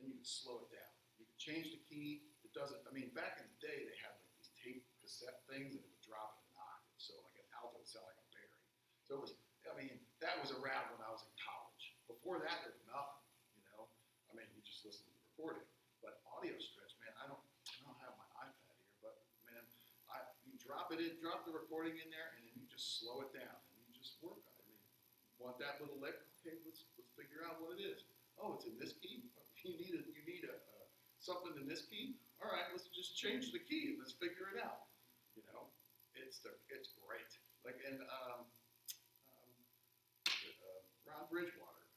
and you can slow it down. You can change the key. It doesn't. I mean, back in the day, they had like these tape cassette things, and it would drop it an octave. So like an alto would sound like a bari. So it was. I mean, that was around when I was in college. Before that, there was nothing. You know. I mean, you just listen to the recording. But audio stretch, man, I don't have my iPad here, but man, you drop it in, drop the recording in there, and then you just slow it down, and you just work on it. I mean, want that little lick? Okay, let's figure out what it is. Oh, it's in this key. You need something in this key. All right, let's just change the key and let's figure it out. You know, it's great. Like Ron Bridgewater,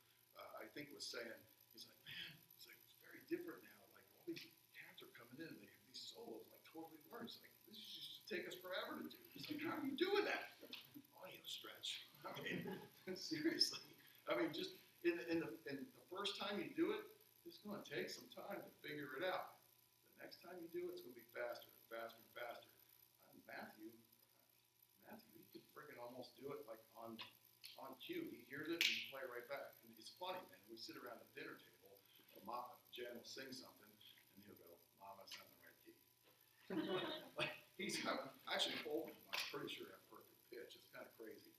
I think was saying, he's like, man, it's very different now. Like all these cats are coming in and they have these solos like totally works. Like this used to take us forever to do. He's like, how are you doing that? Audio stretch. I mean, seriously. I mean, just in the first time you do it, it's going to take some time to figure it out. The next time you do it, it's going to be faster and faster and faster. Matthew, he could freaking almost do it like on cue. He hears it and he play right back. And it's funny, man. We sit around the dinner table, and Jen will sing something, and he'll go, Mom, that's not the right key. Like, actually, both of them, I'm pretty sure have perfect pitch. It's kind of crazy.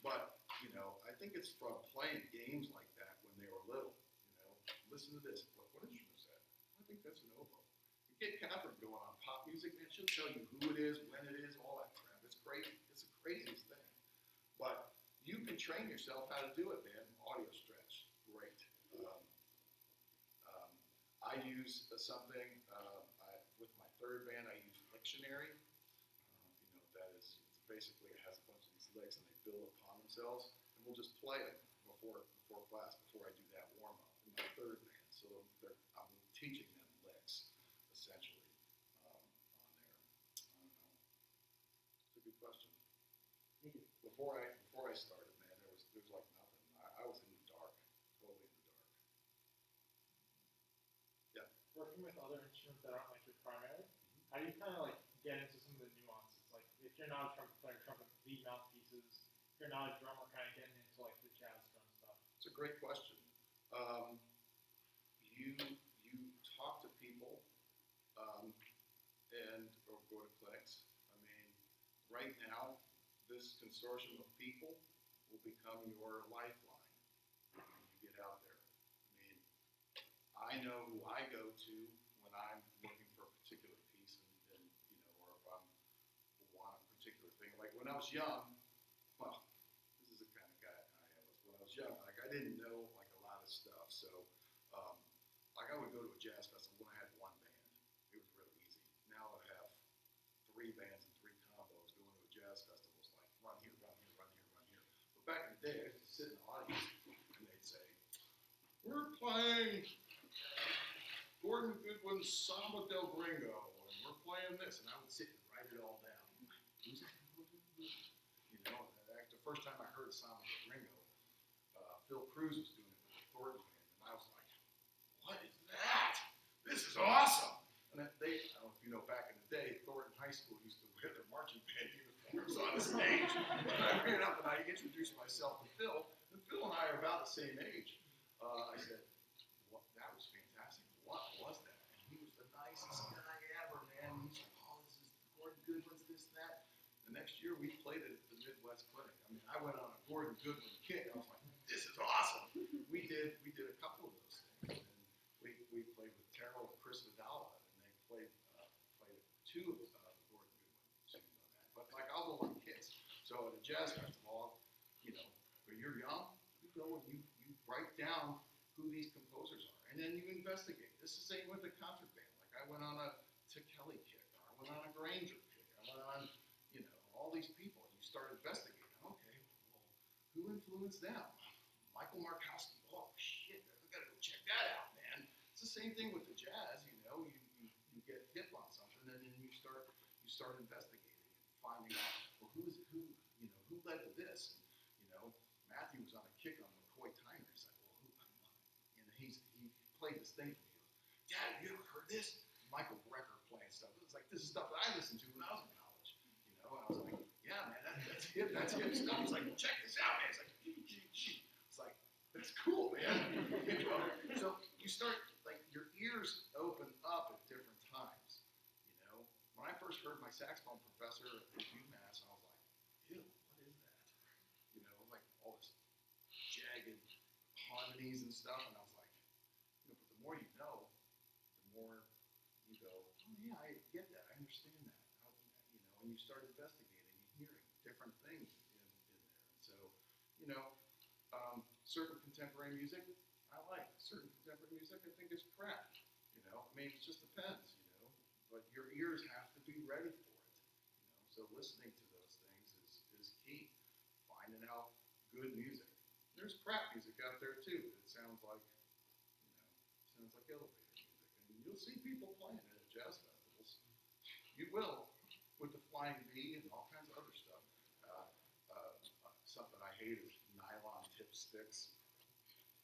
But, you know, I think it's from playing games like that when they were little. You know, listen to this. What instrument is that? I think that's an oboe. You get Catherine going on pop music, man, she'll tell you who it is, when it is, all that crap. It's crazy. It's the craziest thing. But you can train yourself how to do it, man. Audio stretch, great. I use something with my third band. I use Lictionary. You know what that is? It's basically, it has a bunch of these licks and they build upon themselves. And we'll just play them before class, before I do that warm up in my third band. So I'm teaching them licks essentially on there. I don't know. It's a good question. Thank you. Before I started, man, there was like nothing. I was in the dark, totally in the dark. Yeah. Working with other instruments that aren't like your primary, how do you kind of like get into some of the nuances? Like if you're not a trumpet player, trumpet lead mouthpieces. If you're not a drummer, kind of getting into like the jazz drum stuff. It's a great question. You talk to people or go to clinics. I mean, right now, this consortium of people will become your lifeline when you get out there. I mean, I know who I go to when I'm looking for a particular piece, and or if I want a particular thing. Like when I was young, well, this is the kind of guy I was. When I was young, like I didn't know like a lot of stuff, so like I would go to a jazz festival when I had one band. It was really easy. Now I have 3 bands and 3 combos. Going to a jazz festival is like run here, run here, run here, run here. But back in the day, I used to sit in the audience and they'd say, "We're playing Gordon Goodwin's Samba del Gringo, and we're playing this," and I would sit and write it all down. The first time I heard Samba del Gringo, Phil Cruz was doing it with the Thornton band, and I was like, "What is that? This is awesome!" And I don't know if you know, back in the day, Thornton High School used to wear their marching band uniforms on the stage. And I ran up and I introduced myself to Phil, and Phil and I are about the same age. I said, "That was fantastic. What was that?" And he was the nicest guy ever, man. He's like, "Oh, this is Gordon Goodwin's this, that." The next year we played it at the Midwest Clinic. I mean, I went on a Gordon Goodwin kick. I was like, "This is awesome." We did a couple of those things. And we played with Terrell and Chris Vidala, and they played 2 of Gordon Goodwin tunes on that. But like I'll go on kicks. So at a jazz festival, when you're young, you go and you write down who these composers are, and then you investigate. This is the same with the concert band. Like I went on a Kelly kick, or I went on a Granger kick, I went on, all these people, and you start investigating. Okay, well, who influenced them? Michael Markowski. Oh shit, I gotta go check that out, man. It's the same thing with the jazz. You get hip on something, and then you start investigating and finding out, well, who led to this? And Matthew was on a kick on McCoy Tyner. He's like, well, he played this thing for me. He goes, "Dad, have you ever heard this?" Michael Brecker playing stuff. It was like, this is stuff that I listened to when I was in college. And I was like, "Yeah, man, that's hip stuff." He's like, "Well, check this out, man." It's like, it's like, that's cool, man. So you start, like, your ears open up at different times. When I first heard my saxophone professor at UMass, I was like, "Ew, what is that?" Like all this jagged harmonies and stuff, and I was like, but the more you know, the more you go, "Oh yeah, I get that, I understand that." And you start investigating and hearing different things in there. And so, certain contemporary music I like. Certain contemporary music I think is crap. I mean, it just depends. But your ears have to be ready for it. So listening to those things is key. Finding out good music. There's crap music out there too. It sounds like elevator music. And you'll see people playing it at jazz festivals. You will, with the Flying V and all kinds of other stuff. Something I hate is nylon tip sticks.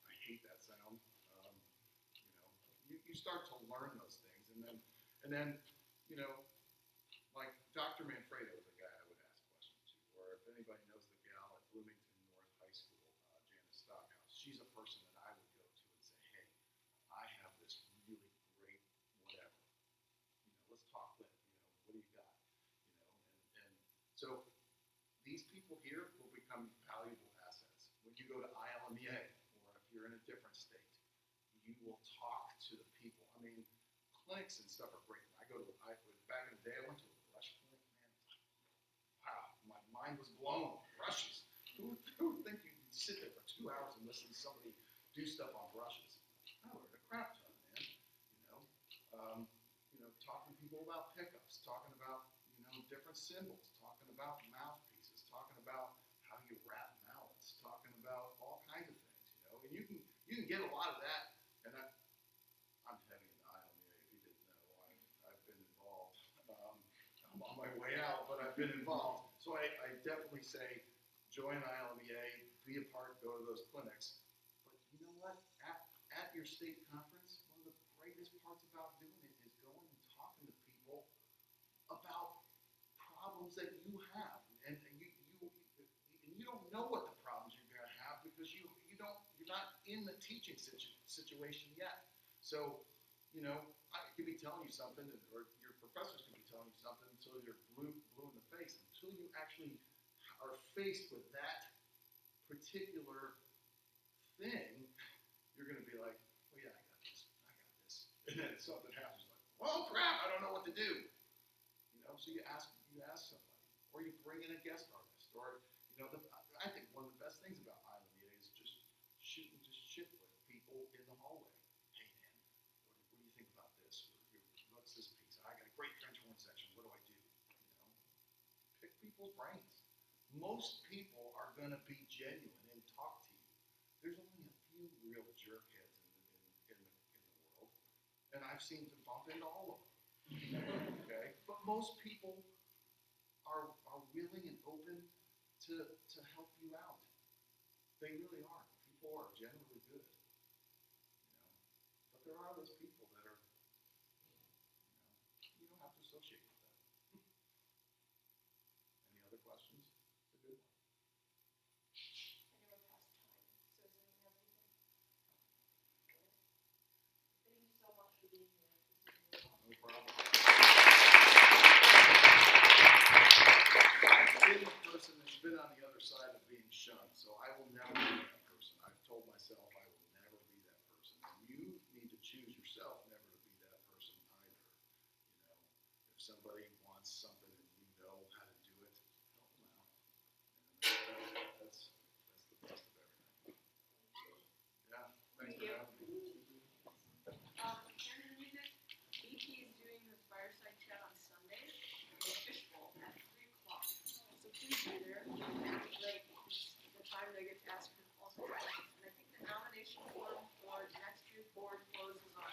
I hate that sound. You start to learn those things, and then like Dr. Manfredo was a guy I would ask questions to, or if anybody knows the gal at Bloomington North High School, Janice Stockhouse, she's a person that I would go to and say, "Hey, I have this really great whatever. Let's talk then. What do you got?" And so these people here will become valuable assets. When you go to ILMEA, or if you're in a different state, you will talk to the people. I mean, clinics and stuff are great. Back in the day, I went to a brush clinic, man. Wow, my mind was blown. Brushes. Who would think you could sit there for 2 hours and listen to somebody do stuff on brushes? I learned a crap ton, man. Talking to people about pickups, talking about, different cymbals, talking about mouthpieces, talking about how you wrap mallets, talking I've been involved. So I definitely say, join ILMEA, be a part, go to those clinics. But you know what? At your state conference, one of the greatest parts about doing it is going and talking to people about problems that you have. And you don't know what the problems you're gonna have because you're not in the teaching situation yet. So, you know, I could be telling you something, or your professors could be telling you something until you're blue in the face. Until you actually are faced with that particular thing, you're going to be like, oh yeah, I got this. And then something happens, like, oh crap, I don't know what to do. You know, so you ask somebody, or you bring in a guest artist, or, you know, I think one of the best things about ILMEA is just shooting shit with people in the hallway. Hey man, what do you think about this? Or, what's this piece? I got a great French horn section. What do I do? You know, pick people's brains. Most people are going to be genuine and talk to you. There's only a few real jerkheads in the world, and I've seen to bump into all of them. Okay, but most people are willing and open to help you out. They really are. People are generally good. You know, but there are those people that are, you don't have to associate with them. Any other questions? It's a good one. I know we're past time, so is anyone have anything? Thank you so much for being here. This is really awesome. No problem. I've been the person that's been on the other side of being shunned, so I will never be that person. I've told myself I will never be that person. And you need to choose yourself never to be that person either. You know, if somebody wants something and you know how to do it, help them out. And that's the best of everything. So, yeah, thanks for having me. Karen Music, BP is doing this fireside chat on Sunday, in the fishbowl at 3 o'clock. So please be there. That'd be great. It's the time they get to ask all sorts of questions. And I think the nomination form for next year's board closes on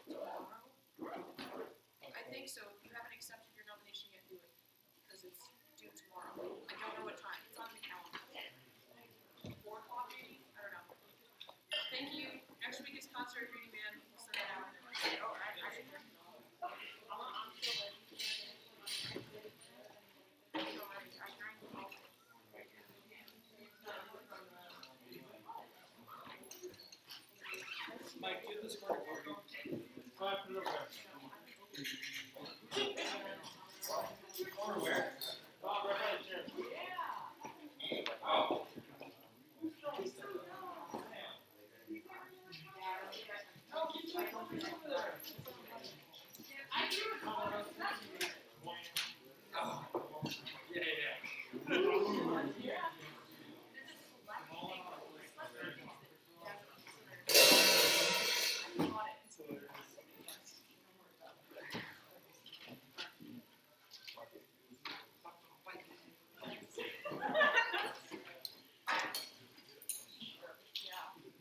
tomorrow. I think so. If you haven't accepted your nomination yet, do it. Because it's due tomorrow. I don't know what time. It's on the calendar. 4 o'clock maybe? I don't know. Thank you. Next week is concert reading band. We'll send that out. Oh, I didn't know. I'm still ready. I drank the whole thing. Mike, do this for put it over there. Or where? Bob, right by the chair. Oh.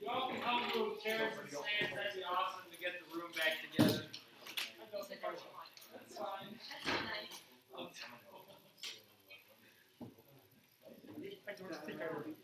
Y'all can help me with chairs and stands. That'd be awesome to get the room back together. I don't think I will. That's fine. I don't think I would.